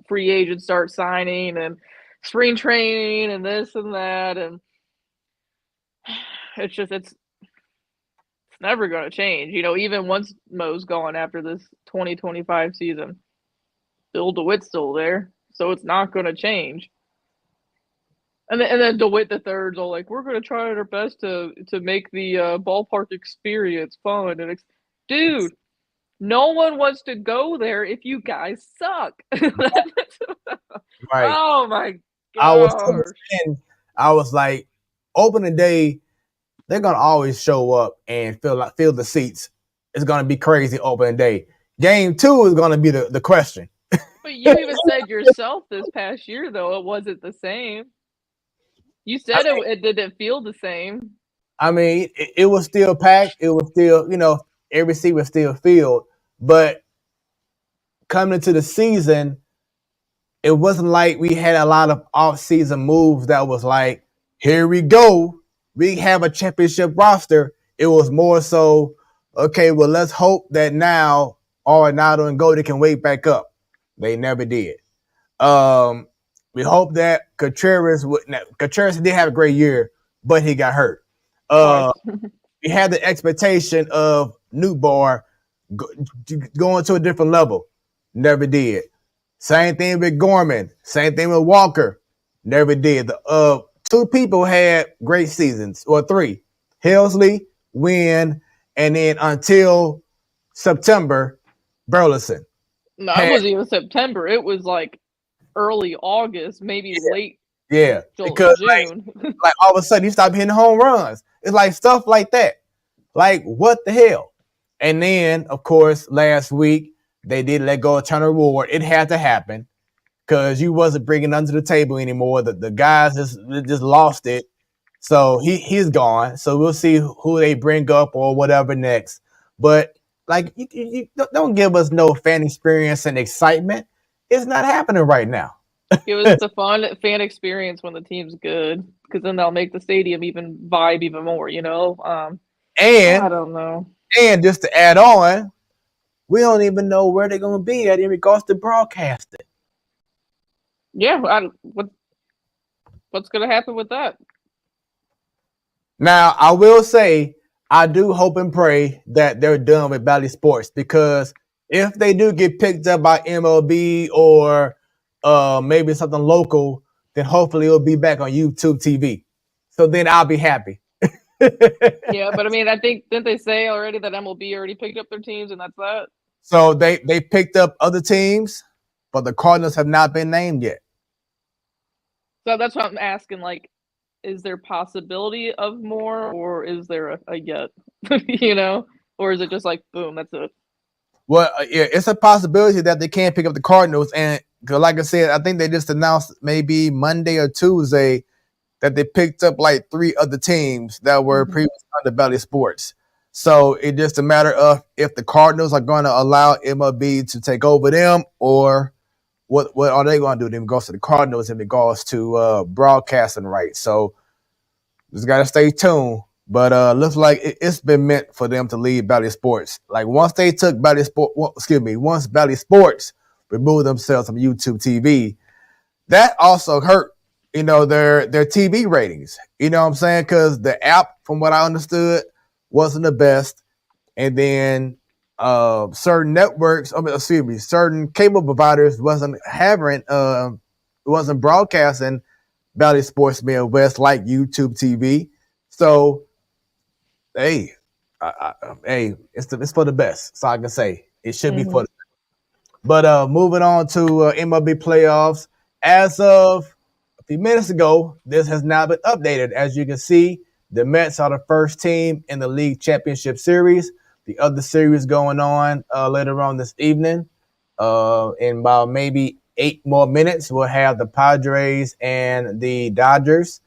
free agents start signing and spring training and this and that. And it's never going to change. Even once Mo's gone after this 2025 season, Bill DeWitt's still there. So it's not going to change. And then DeWitt the third's all like, we're going to try our best to make the ballpark experience fun. And dude, no one wants to go there if you guys suck. Right. Oh my god! I was like, opening day, they're gonna always show up and fill the seats. It's gonna be crazy opening day. Game 2 is gonna be the question. But you even said yourself this past year, though, it wasn't the same. You said it didn't feel the same. I mean, it was still packed. It was still, every seat was still filled. But coming into the season, it wasn't like we had a lot of off-season moves that was like, here we go. We have a championship roster. It was more so, okay, well, let's hope that now Arenado and Goldie can wake back up. They never did. We hope that Contreras did have a great year, but he got hurt. We had the expectation of Newbar going to a different level. Never did. Same thing with Gorman. Same thing with Walker. Never did. The 2 people had great seasons, or 3. Helsley, Wynn, and then until September, Burleson. No, it wasn't even September. It was like early August, maybe late. Yeah, because June. like all of a sudden he stopped hitting home runs. It's like stuff like that. Like, what the hell? And then, of course, last week they did let go of Turner Ward. It had to happen because you wasn't bringing none to the table anymore. The guys just lost it. So he's gone. So we'll see who they bring up or whatever next. But like, you don't give us no fan experience and excitement. It's not happening right now. It was a fun fan experience when the team's good, because then they'll make the stadium even vibe even more, And I don't know. And just to add on, we don't even know where they're going to be at in regards to broadcasting. Yeah, what's going to happen with that? Now, I will say, I do hope and pray that they're done with Bally Sports, because if they do get picked up by MLB or maybe something local, then hopefully it'll be back on YouTube TV. So then I'll be happy. Yeah, but I mean, I think, didn't they say already that MLB already picked up their teams and that's that? So they picked up other teams, but the Cardinals have not been named yet. So that's what I'm asking. Like, is there possibility of more, or is there a yet? You know, or is it just like boom, that's it? Well, yeah, it's a possibility that they can't pick up the Cardinals, and like I said, I think they just announced maybe Monday or Tuesday that they picked up like 3 other teams that were previously under Bally Sports. So it's just a matter of if the Cardinals are going to allow MLB to take over them, or what are they going to do in regards to the Cardinals in regards to broadcasting rights. So just got to stay tuned. But looks like it's been meant for them to leave Bally Sports. Like once they took once Bally Sports removed themselves from YouTube TV, that also hurt, their TV ratings. You know what I'm saying? Because the app, from what I understood, wasn't the best, and then certain networks, certain cable providers wasn't broadcasting Bally Sports Midwest like YouTube TV. So, hey, it's for the best. So I can say it should be for the best. But moving on to MLB playoffs, as of a few minutes ago, this has now been updated. As you can see, the Mets are the first team in the league championship series. The other series going on later on this evening. In about maybe 8 more minutes, we'll have the Padres and the Dodgers,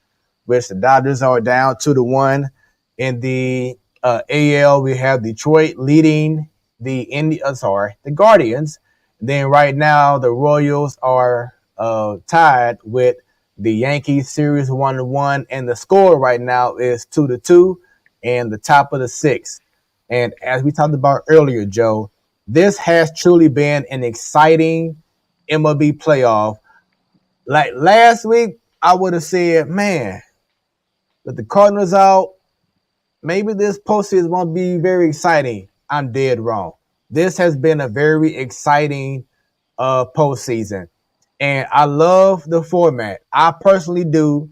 which the Dodgers are down 2-1. In the AL, we have Detroit leading the Guardians. Then right now, the Royals are tied with the Yankees series 1-1, and the score right now is 2-2, and the top of the 6th. And as we talked about earlier, Joe, this has truly been an exciting MLB playoff. Like last week, I would have said, man, with the Cardinals out, maybe this postseason won't be very exciting. I'm dead wrong. This has been a very exciting postseason. And I love the format. I personally do.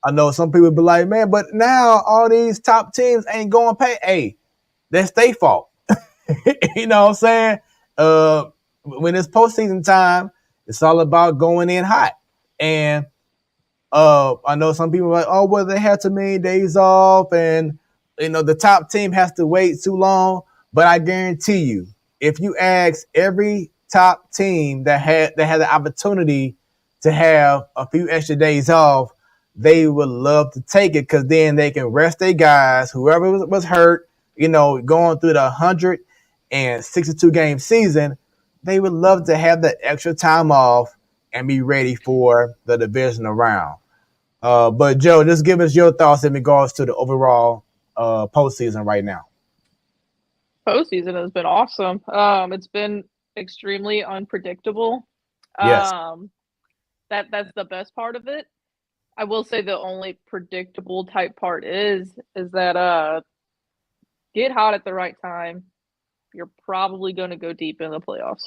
I know some people be like, man, but now all these top teams ain't going to pay. Hey, that's their fault. You know what I'm saying? When it's postseason time, it's all about going in hot. And I know some people are like, oh, well, they had too many days off, and the top team has to wait too long. But I guarantee you, if you ask every top team that had the opportunity to have a few extra days off, they would love to take it, because then they can rest their guys, whoever was hurt, going through the 162 game season. They would love to have that extra time off and be ready for the divisional round. But Joe, just give us your thoughts in regards to the overall postseason right now. Postseason has been awesome. It's been extremely unpredictable. Yes. That's the best part of it. I will say the only predictable type part is that get hot at the right time. You're probably going to go deep in the playoffs.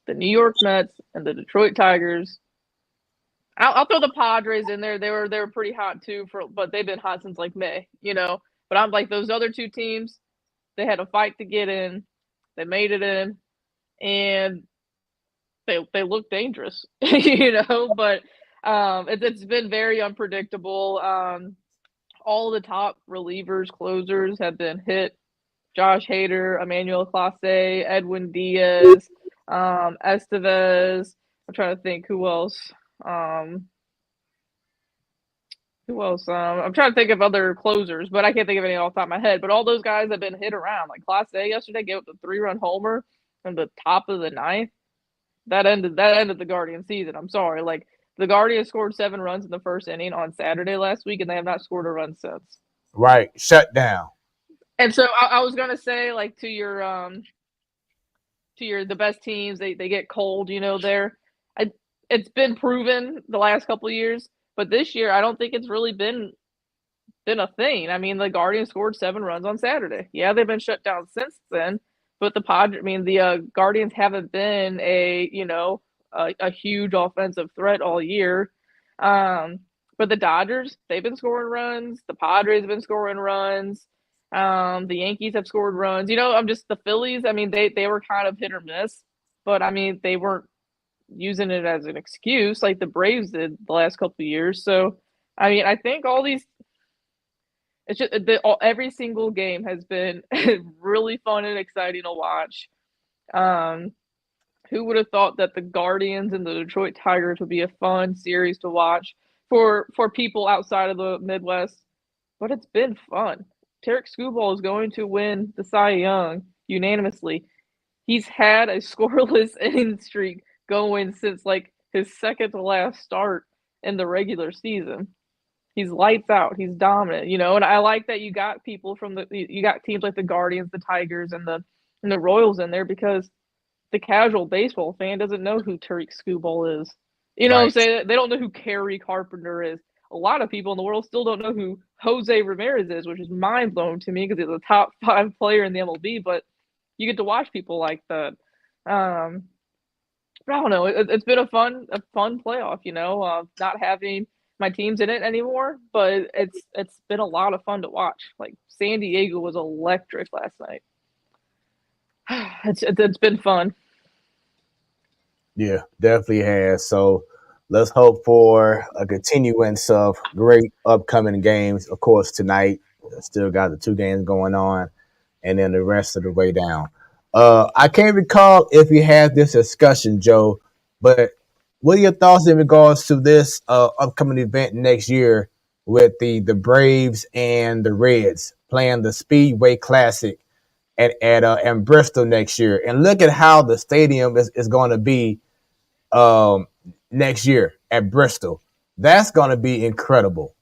The New York Mets and the Detroit Tigers. I'll throw the Padres in there. They were pretty hot too, but they've been hot since like May, But I'm like, those other 2 teams, they had a fight to get in. They made it in, and they look dangerous, But it's been very unpredictable. All the top relievers, closers have been hit. Josh Hader, Emmanuel Clase, Edwin Diaz, Estevez. I'm trying to think who else. I'm trying to think of other closers, but I can't think of any off the top of my head. But all those guys have been hit around. Like Clase yesterday gave up the 3-run homer in the top of the 9th. That ended the Guardian season. I'm sorry. Like, the Guardians scored 7 runs in the first inning on Saturday last week, and they have not scored a run since. Right. Shut down. And so I was gonna say, like, to your the best teams, they get cold, there. it's been proven the last couple of years, but this year I don't think it's really been a thing. I mean, the Guardians scored 7 runs on Saturday. Yeah, they've been shut down since then, but the Guardians haven't been a huge offensive threat all year. But the Dodgers, they've been scoring runs. The Padres have been scoring runs. The Yankees have scored runs. I'm just the Phillies. I mean, they were kind of hit or miss, but I mean, they weren't using it as an excuse like the Braves did the last couple of years. So, I mean, I think all these it's just every single game has been really fun and exciting to watch. Who would have thought that the Guardians and the Detroit Tigers would be a fun series to watch for people outside of the Midwest? But it's been fun. Tarek Skubal is going to win the Cy Young unanimously. He's had a scoreless inning streak going since like his second to last start in the regular season. He's lights out. He's dominant, and I like that you got people you got teams like the Guardians, the Tigers, and the Royals in there because the casual baseball fan doesn't know who Tariq Skubal is. You know what I'm saying? They don't know who Kerry Carpenter is. A lot of people in the world still don't know who Jose Ramirez is, which is mind blowing to me because he's a top 5 player in the MLB. But you get to watch people like that. I don't know. It's been a fun playoff. Not having my teams in it anymore, but it's been a lot of fun to watch. Like San Diego was electric last night. It's been fun. Yeah, definitely has. So let's hope for a continuance of great upcoming games. Of course, tonight still got the 2 games going on, and then the rest of the way down. I can't recall if we had this discussion, Joe, but what are your thoughts in regards to this upcoming event next year with the Braves and the Reds playing the Speedway Classic at Bristol next year? And look at how the stadium is going to be next year at Bristol. That's going to be incredible.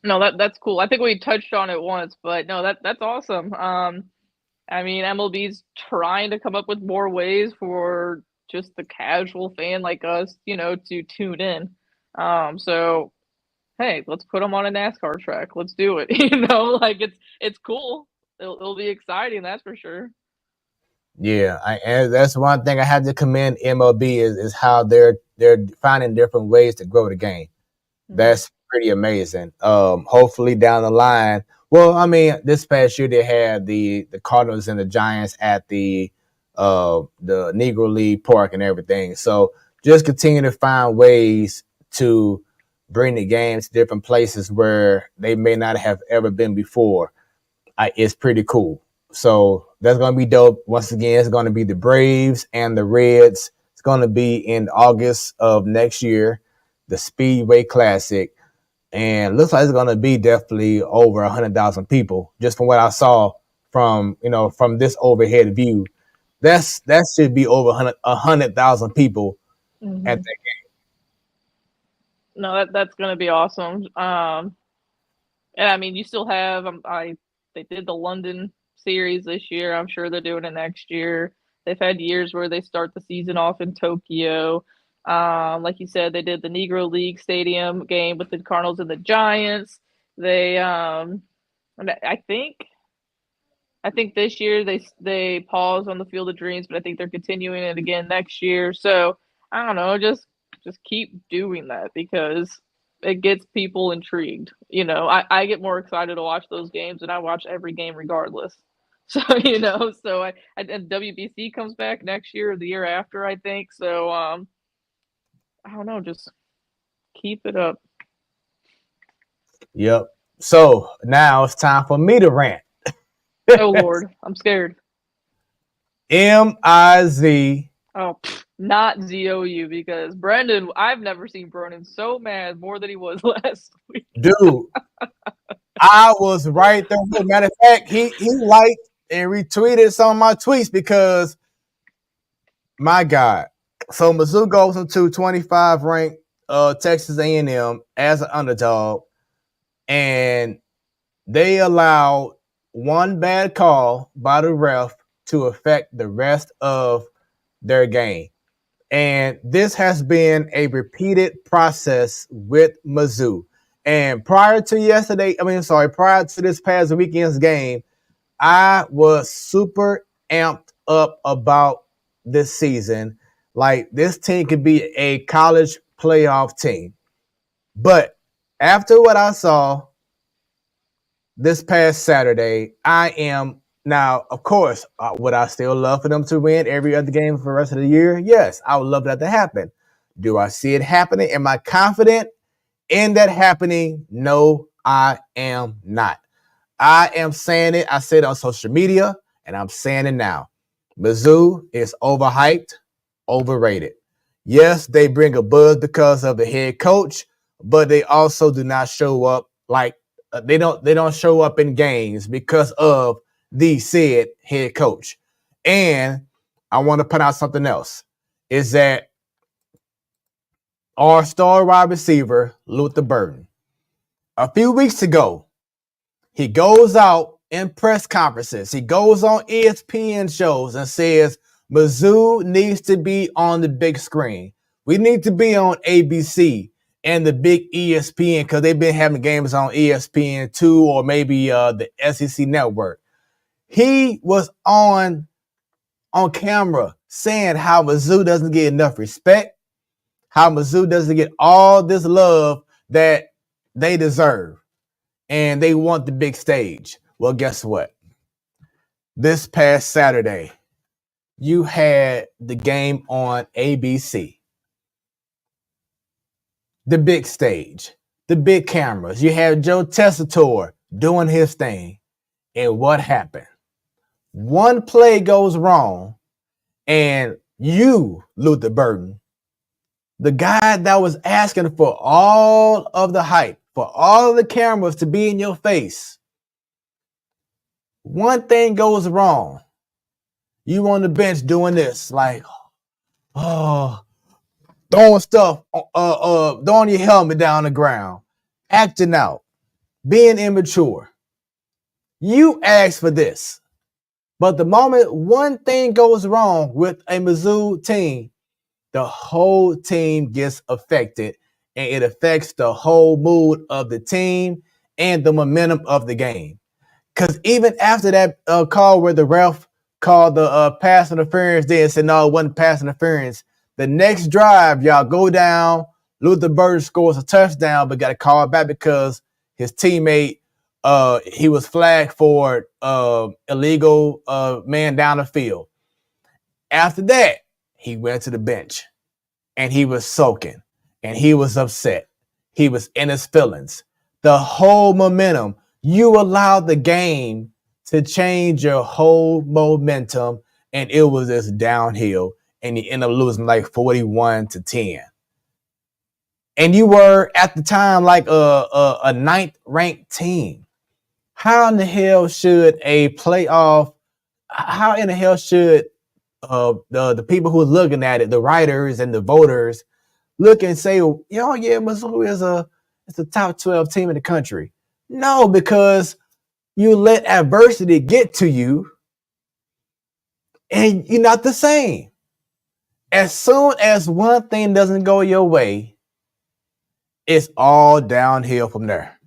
No, that's cool. I think we touched on it once, but no, that's awesome. I mean, MLB's trying to come up with more ways for just the casual fan like us, to tune in. So, hey, let's put them on a NASCAR track. Let's do it. Like it's cool. It'll be exciting, that's for sure. Yeah, and that's one thing I have to commend MLB is how they're finding different ways to grow the game. That's pretty amazing. Hopefully down the line. Well, I mean, this past year they had the Cardinals and the Giants at the Negro League Park and everything. So just continue to find ways to bring the game to different places where they may not have ever been before. It's pretty cool. So that's going to be dope. Once again, it's going to be the Braves and the Reds. It's going to be in August of next year, the Speedway Classic. And looks like it's going to be definitely over 100,000 people, just from what I saw from this overhead view. That should be over 100,000 people at that game. No, that's going to be awesome. And I mean, you still have they did the London series this year. I'm sure they're doing it next year. They've had years where they start the season off in Tokyo. Like you said, they did the Negro League Stadium game with the Cardinals and the Giants. They, I think this year they paused on the Field of Dreams, but I think they're continuing it again next year. So I don't know, just keep doing that because it gets people intrigued. I get more excited to watch those games, and I watch every game regardless. So and WBC comes back next year or the year after, I think. So I don't know, just keep it up. Yep. So now it's time for me to rant. Oh Lord, I'm scared. MIZ. Oh, not ZOU because Brendan, I've never seen Brendan so mad more than he was last week. Dude, I was right there. Matter of fact, he liked and retweeted some of my tweets because, my God. So Mizzou goes into 25 ranked Texas A&M as an underdog, and they allowed one bad call by the ref to affect the rest of their game. And this has been a repeated process with Mizzou. And prior to this past weekend's game, I was super amped up about this season. Like, this team could be a college playoff team. But after what I saw this past Saturday, I am now, of course, would I still love for them to win every other game for the rest of the year? Yes, I would love that to happen. Do I see it happening? Am I confident in that happening? No, I am not. I am saying it. I said it on social media, and I'm saying it now. Mizzou is overhyped, overrated. Yes, they bring a buzz because of the head coach, but they also do not show up like they don't show up in games because of the said head coach. And I want to put out something else: is that our star wide receiver Luther Burden, a few weeks ago, he goes out in press conferences. He goes on ESPN shows and says Mizzou needs to be on the big screen. We need to be on ABC and the big ESPN because they've been having games on ESPN2 or maybe the SEC network. He was on camera saying how Mizzou doesn't get enough respect, how Mizzou doesn't get all this love that they deserve, and they want the big stage. Well, guess what? This past Saturday, you had the game on ABC. The big stage, the big cameras. You had Joe Tessitore doing his thing. And what happened? One play goes wrong, and you, Luther Burden, the guy that was asking for all of the hype, for all of the cameras to be in your face, one thing goes wrong. You on the bench doing this, like, throwing stuff, throwing your helmet down on the ground, acting out, being immature. You asked for this. But the moment one thing goes wrong with a Mizzou team, the whole team gets affected, and it affects the whole mood of the team and the momentum of the game. Because even after that call where the ref called the pass interference there and said, no, it wasn't pass interference, the next drive, y'all go down, Luther Burden scores a touchdown, but got to call it back because his teammate, he was flagged for illegal man down the field. After that, he went to the bench, and he was soaking, and he was upset. He was in his feelings. The whole momentum, you allowed the game to change your whole momentum, and it was just downhill, and you end up losing like 41-10. And you were at the time like a ninth ranked team. How in the hell should a playoff? How in the hell should the people who are looking at it, the writers and the voters, look and say, oh yeah, Mizzou is a top 12 team in the country? No, because you let adversity get to you, and you're not the same. As soon as one thing doesn't go your way, it's all downhill from there.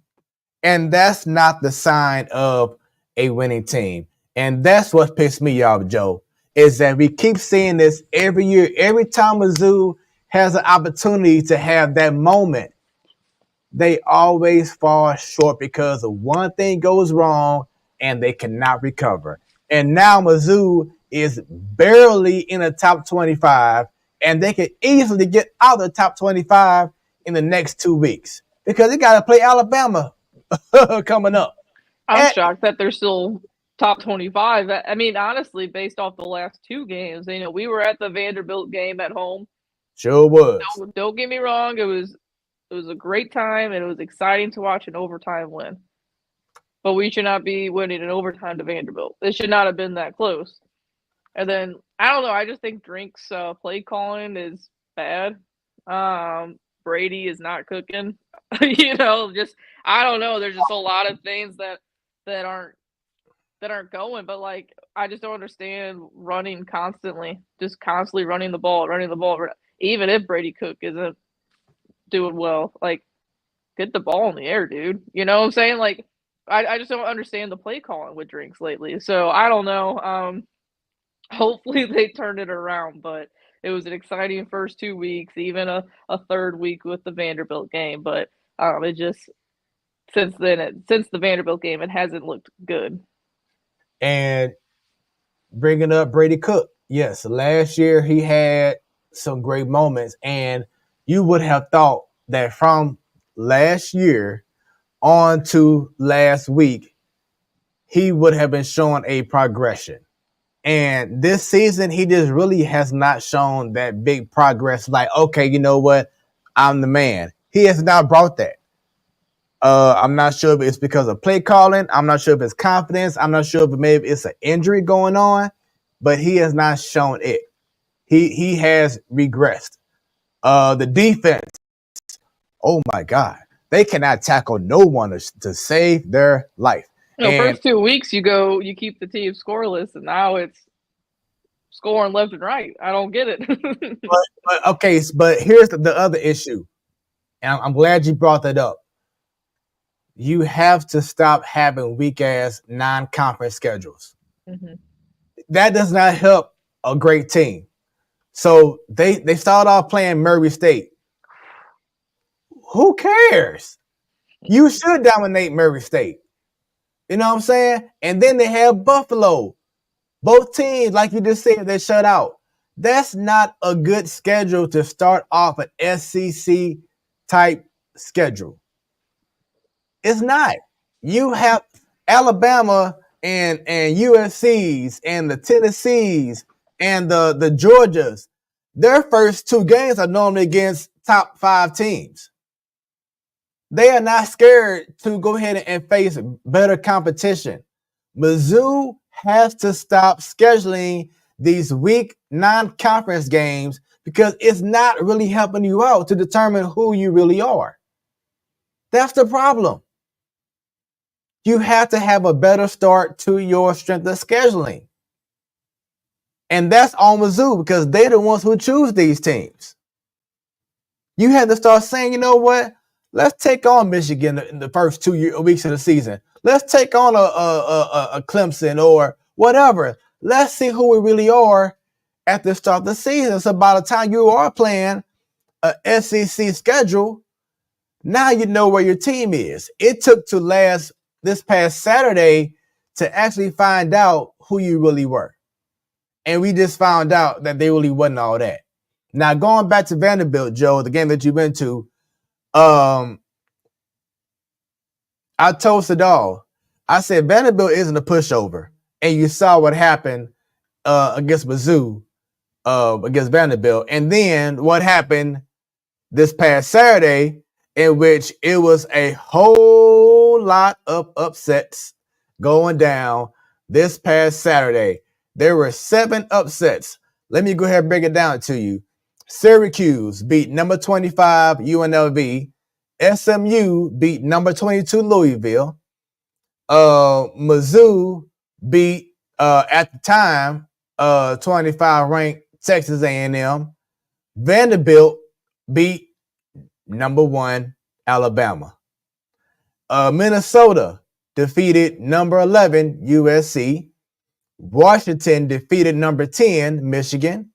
And that's not the sign of a winning team. And that's what pissed me off, Joe, is that we keep seeing this every year. Every time Mizzou has an opportunity to have that moment, they always fall short because of one thing goes wrong and they cannot recover. And now Mizzou is barely in the top 25, and they could easily get out of the top 25 in the next 2 weeks because they got to play Alabama coming up. I'm shocked that they're still top 25. I mean, honestly, based off the last two games, we were at the Vanderbilt game at home. Sure was. Don't get me wrong. It was a great time, and it was exciting to watch an overtime win. But we should not be winning an overtime to Vanderbilt. It should not have been that close. And then, I don't know, I just think Drink's play calling is bad. Brady is not cooking. I don't know. There's just a lot of things that aren't that aren't going, but like I just don't understand running constantly, just constantly running the ball, even if Brady Cook isn't doing well. Like, get the ball in the air, dude. You know what I'm saying? Like, I just don't understand the play calling with Drinks lately. So I don't know. Hopefully they turned it around, but it was an exciting first 2 weeks, even a third week with the Vanderbilt game. But it just since the Vanderbilt game, it hasn't looked good. And bringing up Brady Cook, yes, last year he had some great moments, and you would have thought that from last year on to last week, he would have been showing a progression. And this season, he just really has not shown that big progress. Like, okay, you know what? I'm the man. He has not brought that. I'm not sure if it's because of play calling. I'm not sure if it's confidence. I'm not sure if maybe it's an injury going on, but he has not shown it. He has regressed. The defense, oh my God, they cannot tackle no one to save their life. First 2 weeks you keep the team scoreless, and now it's scoring left and right. I don't get it. but here's the other issue, and I'm glad you brought that up. You have to stop having weak ass non-conference schedules. Mm-hmm. That does not help a great team. So they start off playing Murray State. Who cares? You should dominate Murray State. You know what I'm saying? And then they have Buffalo. Both teams, like you just said, they shut out. That's not a good schedule to start off an SEC type schedule. It's not. You have Alabama and USC's and the Tennessees and the Georgias. Their first 2 games are normally against top 5 teams. They are not scared to go ahead and face better competition. Mizzou has to stop scheduling these weak non-conference games because it's not really helping you out to determine who you really are. That's the problem. You have to have a better start to your strength of scheduling. And that's on Mizzou because they're the ones who choose these teams. You have to start saying, you know what? Let's take on Michigan in the first 2 weeks of the season. Let's take on a Clemson or whatever. Let's see who we really are at the start of the season. So by the time you are playing a SEC schedule, now you know where your team is. It took to this past Saturday to actually find out who you really were. And we just found out that they really wasn't all that. Now, going back to Vanderbilt, Joe, the game that you went to, I told Sadal, I said Vanderbilt isn't a pushover. And you saw what happened against Mizzou, against Vanderbilt. And then what happened this past Saturday, in which it was a whole lot of upsets going down this past Saturday. There were 7 upsets. Let me go ahead and break it down to you. Syracuse beat number 25 UNLV. SMU beat number 22 Louisville. Mizzou beat at the time 25 ranked Texas A&M. Vanderbilt beat number 1 Alabama. Minnesota defeated number 11 USC. Washington defeated number 10 Michigan.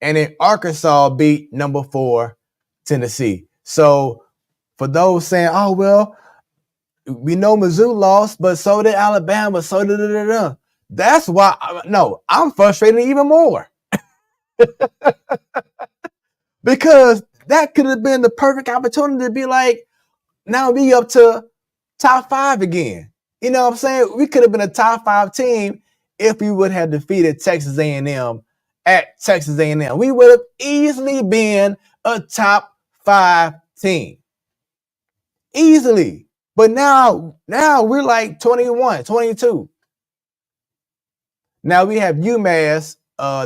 And then Arkansas beat number 4 Tennessee. So for those saying, oh, well, we know Mizzou lost, but so did Alabama, so did That's why, I'm frustrated even more. Because that could have been the perfect opportunity to be like, now we up to top 5 again. You know what I'm saying? We could have been a top 5 team if we would have defeated Texas A&M at Texas A&M. We would have easily been a top 5 team. Easily. But now we're like 21, 22. Now we have UMass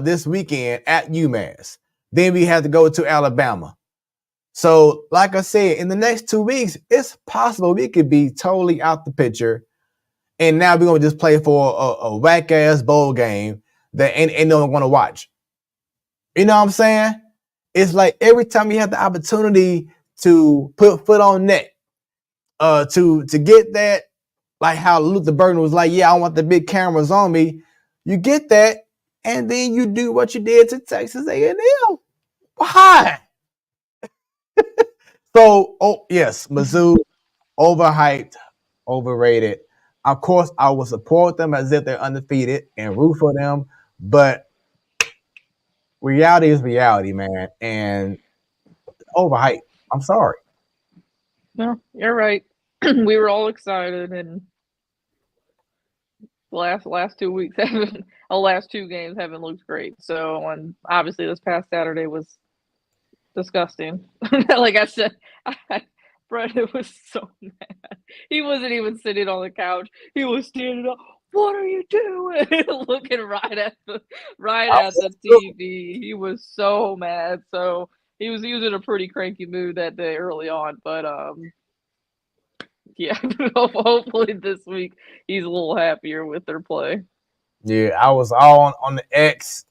this weekend at UMass. Then we have to go to Alabama. So, like I said, in the next 2 weeks, it's possible we could be totally out the picture and now we're gonna just play for a whack ass bowl game that ain't no one gonna watch. You know what I'm saying? It's like every time you have the opportunity to put foot on neck, to get that, like how Luther Burden was like, yeah, I want the big cameras on me. You get that, and then you do what you did to Texas A&M. Why? So, yes, Mizzou, overhyped, overrated. Of course, I will support them as if they're undefeated and root for them, but reality is reality, man, and overhyped. I'm sorry. No, you're right. We were all excited, and the last 2 weeks haven't, the last two games haven't looked great. So, and obviously this past Saturday was disgusting. Like I said, Brendan was so mad. He wasn't even sitting on the couch. He was standing up. What are you doing? Looking right at the TV. He was so mad. So he was in a pretty cranky mood that day early on. But yeah, hopefully this week he's a little happier with their play. Yeah, I was all on the X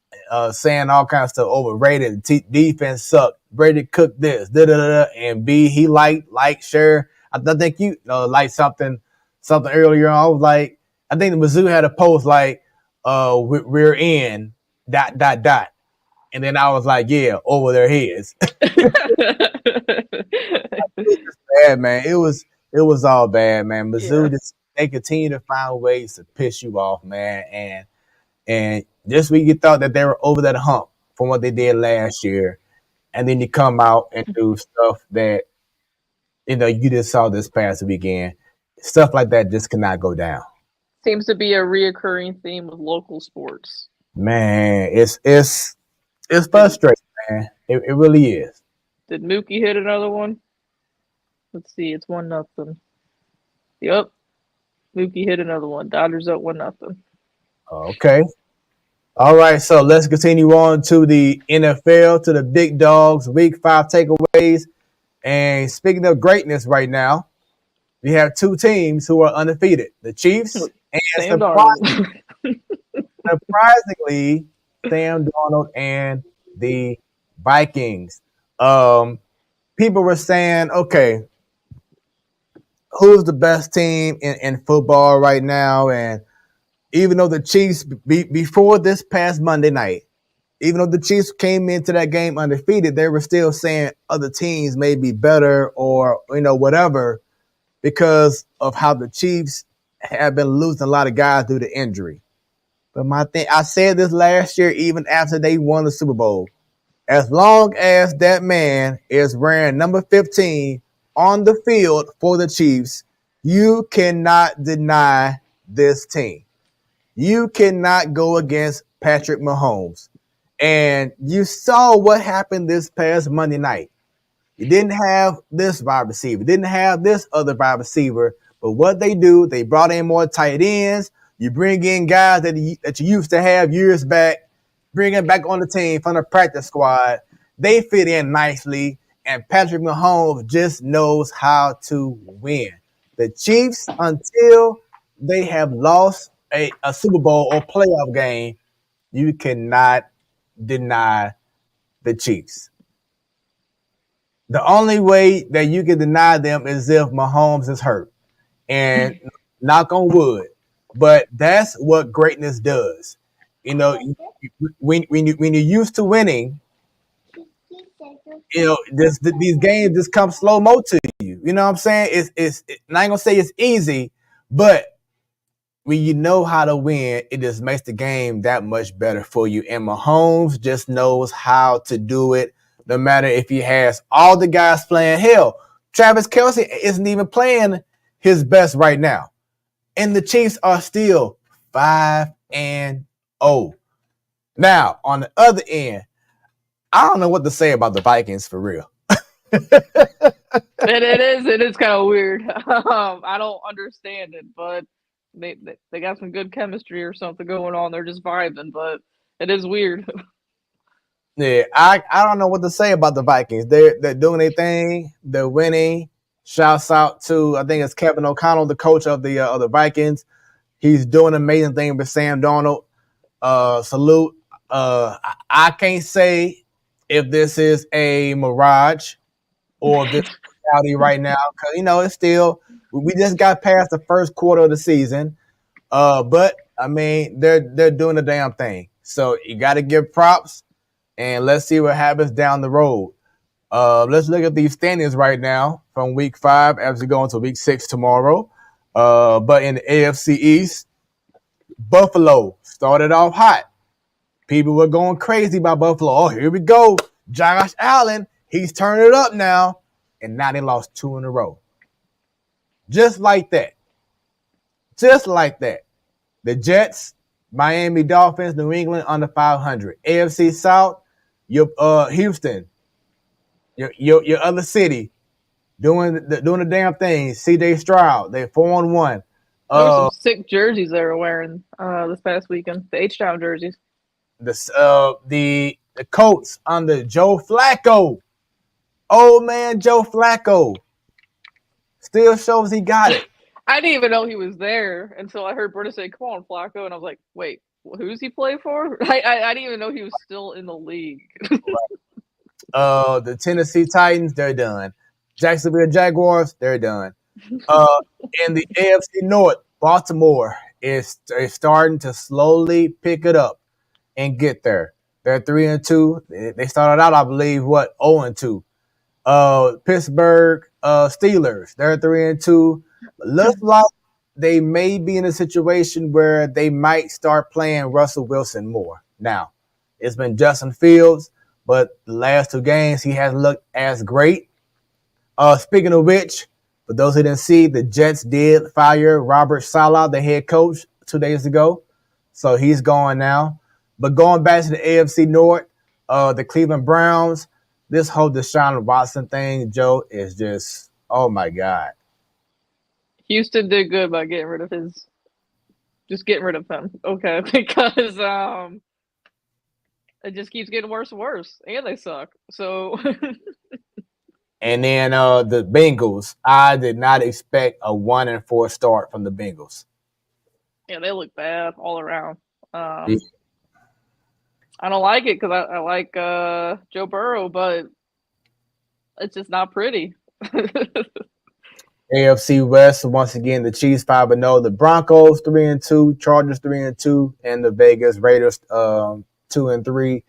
saying all kinds of stuff. Overrated. Defense sucked. Brady cooked this. And B, he liked, share. I think you liked something earlier on. I was like, I think the Mizzou had a post like, we're in ... And then I was like, yeah, over their heads. Bad, man. It was all bad, man. Mizzou they continue to find ways to piss you off, man. And this week you thought that they were over that hump from what they did last year, and then you come out and do stuff that you just saw this past weekend. Stuff like that just cannot go down. Seems to be a reoccurring theme with local sports. Man, it's frustrating, man. It really is. Did Mookie hit another one? Let's see. It's 1-0. Yep. Mookie hit another one. Dodgers up 1-0. Okay. All right. So let's continue on to the NFL, to the big dogs. Week 5 takeaways. And speaking of greatness right now, we have two teams who are undefeated. The Chiefs and surprisingly, Sam Darnold and the Vikings. People were saying, okay, who's the best team in football right now? And even though the Chiefs, before this past Monday night, even though the Chiefs came into that game undefeated, they were still saying other teams may be better or, whatever, because of how the Chiefs have been losing a lot of guys due to injury. But my thing, I said this last year, even after they won the Super Bowl, as long as that man is wearing number 15 on the field for the Chiefs, you cannot deny this team. You cannot go against Patrick Mahomes. And you saw what happened this past Monday night. You didn't have this wide receiver, didn't have this other wide receiver, but what they do, they brought in more tight ends. You bring in guys that you used to have years back, bring them back on the team from the practice squad. They fit in nicely, and Patrick Mahomes just knows how to win. The Chiefs, until they have lost a Super Bowl or playoff game, you cannot deny the Chiefs. The only way that you can deny them is if Mahomes is hurt. And knock on wood. But that's what greatness does. When you're used to winning, these games just come slow-mo to you. You know what I'm saying? It's and I ain't gonna say it's easy, but when you know how to win, it just makes the game that much better for you. And Mahomes just knows how to do it, no matter if he has all the guys playing. Hell, Travis Kelce isn't even playing his best right now. And the Chiefs are still 5-0. Now, on the other end, I don't know what to say about the Vikings for real. It is kind of weird. I don't understand it, but they got some good chemistry or something going on. They're just vibing, but it is weird. Yeah, I don't know what to say about the Vikings. They're doing their thing. They're winning. Shouts out to, I think it's Kevin O'Connell, the coach of the Vikings. He's doing an amazing thing with Sam Darnold. Salute. I can't say if this is a mirage or if this is reality right now, because it's still we just got past the first quarter of the season. But I mean they're doing the damn thing. So you got to give props, and let's see what happens down the road. Let's look at these standings right now from week 5 as we go into week 6 tomorrow. But in the AFC East, Buffalo started off hot. People were going crazy about Buffalo. Oh, here we go. Josh Allen, he's turning it up now. And now they lost 2 in a row. Just like that. Just like that. The Jets, Miami Dolphins, New England under 500. AFC South, your Houston, your other city, doing the damn thing. CJ Stroud, they're 4-1. There were some sick jerseys they were wearing this past weekend. The H-Town jerseys. The Colts under Joe Flacco. Old man Joe Flacco still shows he got it. I didn't even know he was there until I heard Britta say, "Come on, Flacco," and I was like, "Wait, who's he play for?" I didn't even know he was still in the league. The Tennessee Titans, they're done. Jacksonville Jaguars, they're done. In the AFC North, Baltimore is starting to slowly pick it up and get there. They're 3-2. They started out, I believe, 0-2. Pittsburgh Steelers, they're 3-2. Looks like they may be in a situation where they might start playing Russell Wilson more. Now, it's been Justin Fields, but the last 2 games he hasn't looked as great. Speaking of which, for those who didn't see, the Jets did fire Robert Saleh, the head coach, 2 days ago. So he's gone now. But going back to the AFC North, the Cleveland Browns, this whole Deshaun Watson thing, Joe, is just, oh my God. Houston did good by getting rid of him. Okay, because it just keeps getting worse and worse, and they suck. So, and then the Bengals, I did not expect a 1-4 start from the Bengals. Yeah, they look bad all around. I don't like it because I like Joe Burrow, but it's just not pretty. AFC West, once again, the Chiefs 5-0, the Broncos 3-2, Chargers 3-2, and the Vegas Raiders 2-3.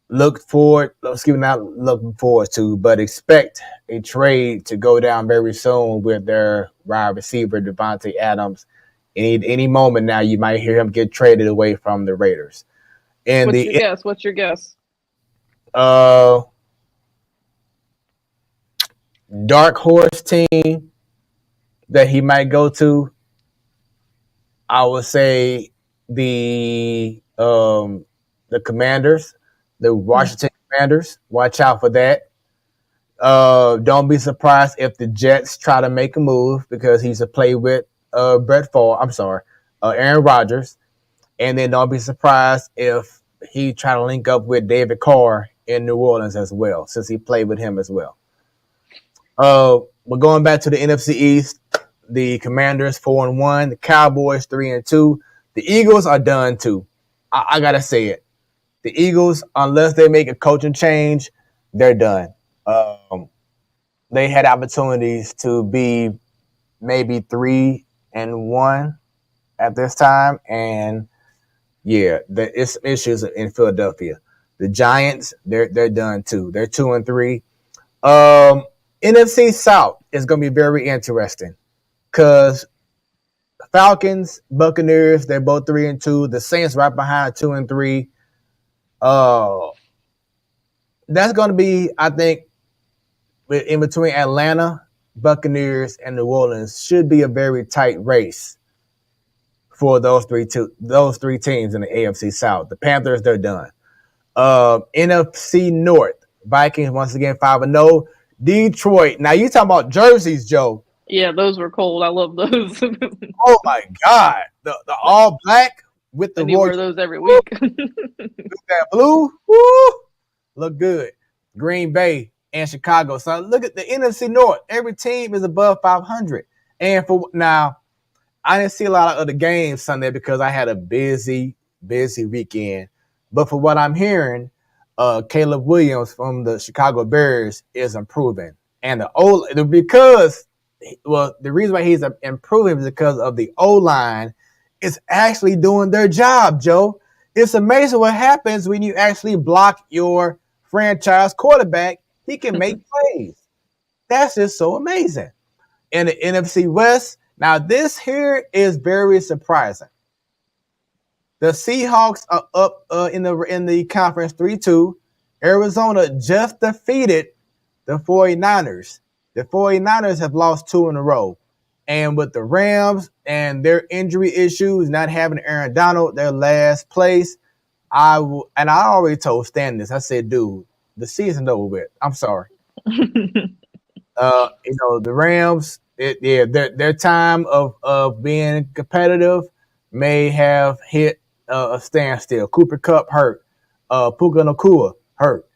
Not looking forward to, but expect a trade to go down very soon with their wide receiver Devontae Adams. Any moment now, you might hear him get traded away from the Raiders. And What's your guess? Dark horse team that he might go to, I would say the Commanders, the Washington Commanders. Watch out for that. Don't be surprised if the Jets try to make a move because he's a play with Aaron Rodgers. And then don't be surprised if he try to link up with David Carr in New Orleans as well, since he played with him as well. We're going back to the NFC East. The Commanders 4-1, the Cowboys 3-2. The Eagles are done too. I gotta say it. The Eagles, unless they make a coaching change, they're done. They had opportunities to be maybe 3-1 at this time, and yeah, it's issues in Philadelphia. The Giants, they're done too. They're 2-3. NFC South is going to be very interesting because Falcons, Buccaneers, they're both 3-2. The Saints right behind 2-3. That's going to be, I think, in between Atlanta, Buccaneers, and New Orleans should be a very tight race for those three teams in the AFC South. The Panthers, they're done. NFC North, Vikings once again 5-0. Detroit. Now you talking about jerseys, Joe? Yeah, those were cold. I love those. Oh my God, the all black with the I wear those every week. With that blue, woo, look good. Green Bay and Chicago. So look at the NFC North. Every team is above 500. And for now, I didn't see a lot of the games Sunday because I had a busy weekend. But for what I'm hearing, Caleb Williams from the Chicago Bears is improving, and the reason why he's improving is because of the O line is actually doing their job. Joe, it's amazing what happens when you actually block your franchise quarterback. He can make plays. That's just so amazing. In the NFC West, now this here is very surprising. The Seahawks are up in the conference 3-2. Arizona just defeated the 49ers. The 49ers have lost 2 in a row. And with the Rams and their injury issues, not having Aaron Donald, their last place, I already told Stan this. I said, dude, the season's over with. I'm sorry. The Rams, their time of being competitive may have hit a standstill. Cooper Kupp hurt. Puka Nacua hurt.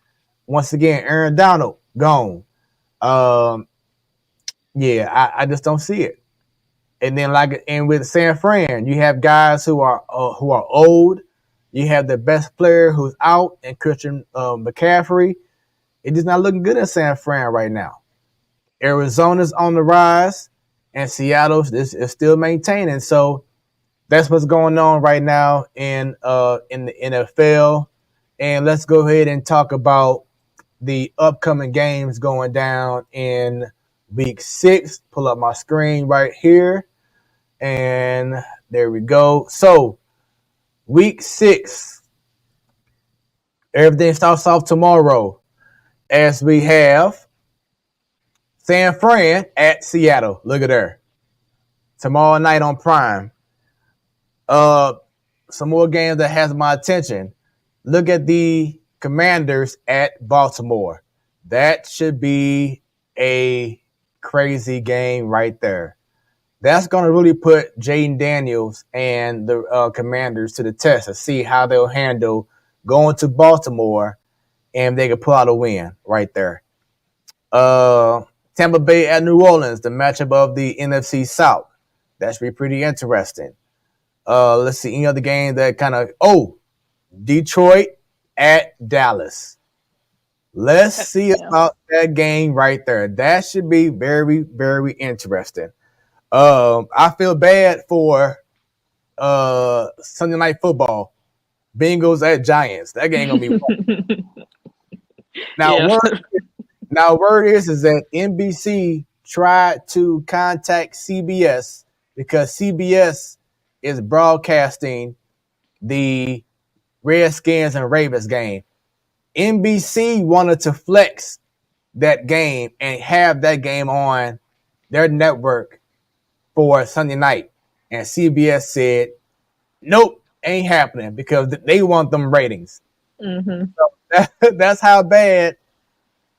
Once again, Aaron Donald gone. I just don't see it. And then with San Fran, you have guys who are old. You have the best player who's out, and Christian McCaffrey. It's just not looking good in San Fran right now. Arizona's on the rise, and Seattle is still maintaining. So that's what's going on right now in the NFL. And let's go ahead and talk about the upcoming games going down in Week 6. Pull up my screen right here, and there we go. So Week 6, everything starts off tomorrow as we have San Fran at Seattle. Look at there. Tomorrow night on Prime. Some more games that has my attention. Look at the Commanders at Baltimore. That should be a crazy game right there. That's going to really put Jaden Daniels and the Commanders to the test to see how they'll handle going to Baltimore, and they can pull out a win right there. Tampa Bay at New Orleans, the matchup of the NFC South. That should be pretty interesting. Let's see any other game that Detroit at Dallas. Let's see about that game right there. That should be very, very interesting. I feel bad for Sunday Night Football. Bengals at Giants. That game gonna be fun. Now, word is that NBC tried to contact CBS because CBS is broadcasting the Redskins and Ravens game. NBC wanted to flex that game and have that game on their network for Sunday night. And CBS said, nope, ain't happening because they want them ratings. Mm-hmm. So that's how bad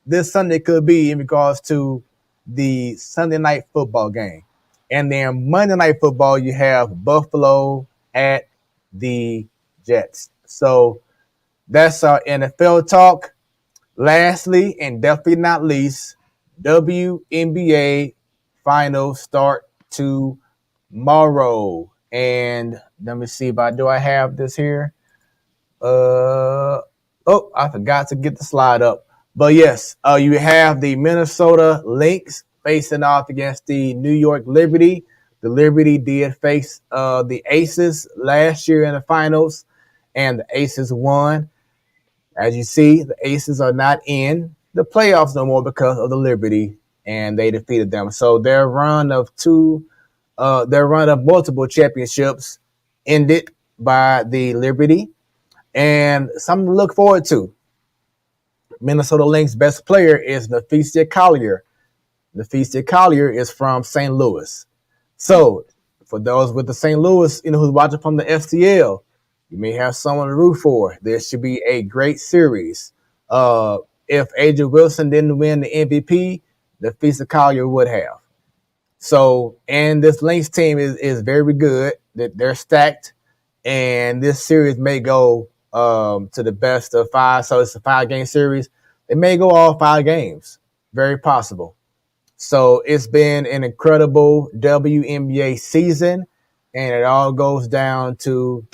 this Sunday could be in regards to the Sunday night football game. And then Monday night football, you have Buffalo at the Jets. So that's our NFL talk. Lastly, and definitely not least, WNBA finals start tomorrow. And let me see do I have this here? I forgot to get the slide up. But yes, you have the Minnesota Lynx facing off against the New York Liberty. The Liberty did face the Aces last year in the finals, and the Aces won. As you see, the Aces are not in the playoffs no more because of the Liberty, and they defeated them. So their run of multiple championships ended by the Liberty, and something to look forward to. Minnesota Lynx best player is Naphesia Collier. Naphesia Collier is from St. Louis. So for those with the St. Louis, who's watching from the FCL, you may have someone to root for. There should be a great series. If Aja Wilson didn't win the MVP, Naphesia Collier would have. So, and this Lynx team is very good. They're stacked, and this series may go to the best of 5. So it's a 5-game series. It may go all 5 games. Very possible. So it's been an incredible WNBA season. and it all goes down to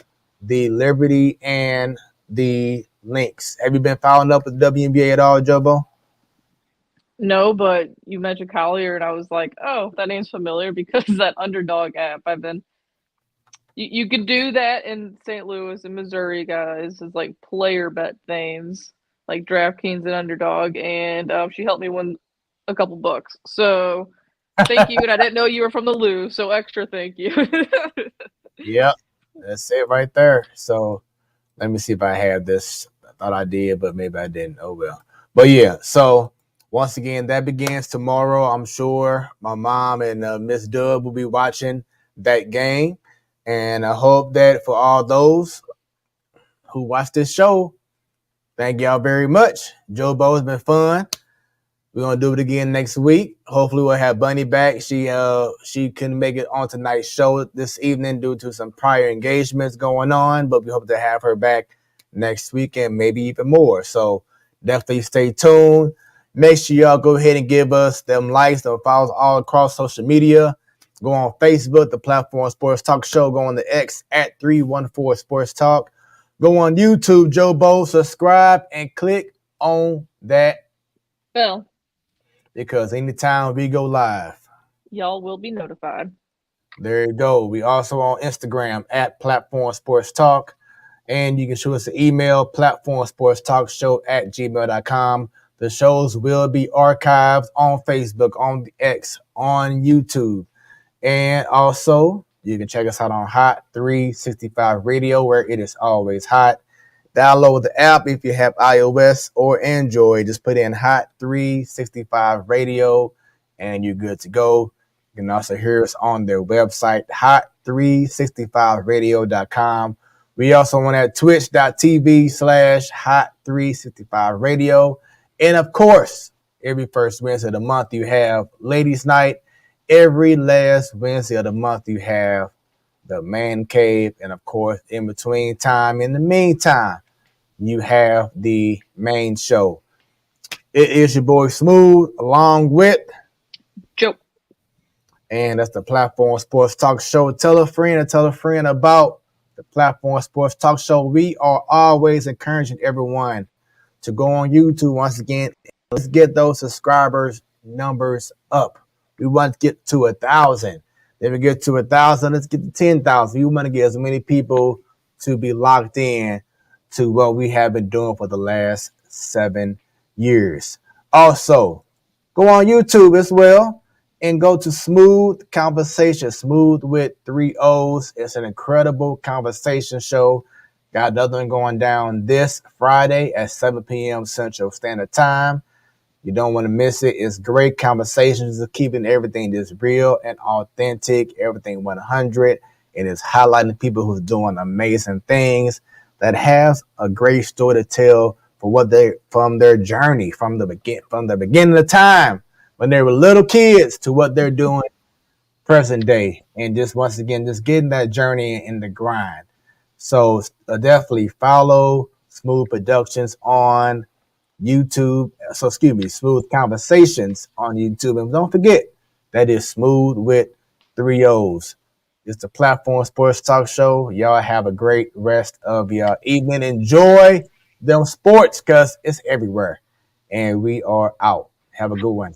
the Liberty and the Lynx. Have you been following up with the WNBA at all, Jobo? No, but you mentioned Collier, and I was like, oh, that name's familiar because that Underdog app. You could do that in St. Louis and Missouri, guys. It's like player bet things, like DraftKings and Underdog, and she helped me win a couple bucks. So thank you, and I didn't know you were from the Lou, so extra thank you. Yep, that's it right there. So let me see if I have this. I thought I did, but maybe I didn't. Oh well. But yeah, so once again, that begins tomorrow. I'm sure my mom and Miss Dub will be watching that game. And I hope that for all those who watch this show, thank y'all very much. Jobo, has been fun. We're gonna do it again next week. Hopefully, we'll have Bunny back. She couldn't make it on tonight's show this evening due to some prior engagements going on, but we hope to have her back next week and maybe even more. So definitely stay tuned. Make sure y'all go ahead and give us them likes, them follows all across social media. Go on Facebook, the Platform Sports Talk Show. Go on the X at 314 Sports Talk. Go on YouTube, Jobo, subscribe and click on that Well, because anytime we go live, y'all will be notified. there you go. We also on Instagram at Platform Sports Talk. And you can shoot us an email, platformsportstalkshow@gmail.com. The shows will be archived on Facebook, on the X, on YouTube. And also, you can check us out on Hot 365 Radio, where it is always hot. Download the app if you have iOS or Android. Just put in Hot 365 Radio, and you're good to go. You can also hear us on their website, hot365radio.com. We also on at twitch.tv/hot365radio. And of course, every first Wednesday of the month, you have Ladies Night. Every last Wednesday of the month, you have the Man Cave. And of course, in the meantime, you have the main show. It is your boy Smooth, along with Joe. And that's the Platform Sports Talk Show. Tell a friend about the Platform Sports Talk Show. We are always encouraging everyone to go on YouTube once again. Let's get those subscribers numbers up. We want to get to 1,000. Then we get to 1,000, let's get to 10,000. We want to get as many people to be locked in to what we have been doing for the last 7 years. Also, go on YouTube as well and go to Smoooth Conversation, Smooth with 3 O's. It's an incredible conversation show. Got another one going down this Friday at 7 p.m. Central Standard Time. You don't want to miss it. It's great conversations of keeping everything just real and authentic, everything 100. And it's highlighting people who's doing amazing things that have a great story to tell for what they from their journey from the beginning of time when they were little kids to what they're doing present day. And just once again, just getting that journey in the grind. So definitely follow Smoooth Productions on YouTube. Smoooth Conversations on YouTube. And don't forget, that is Smooth with 3 O's. It's the Platform Sports Talk Show. Y'all have a great rest of your evening. Enjoy them sports because it's everywhere. And we are out. Have a good one.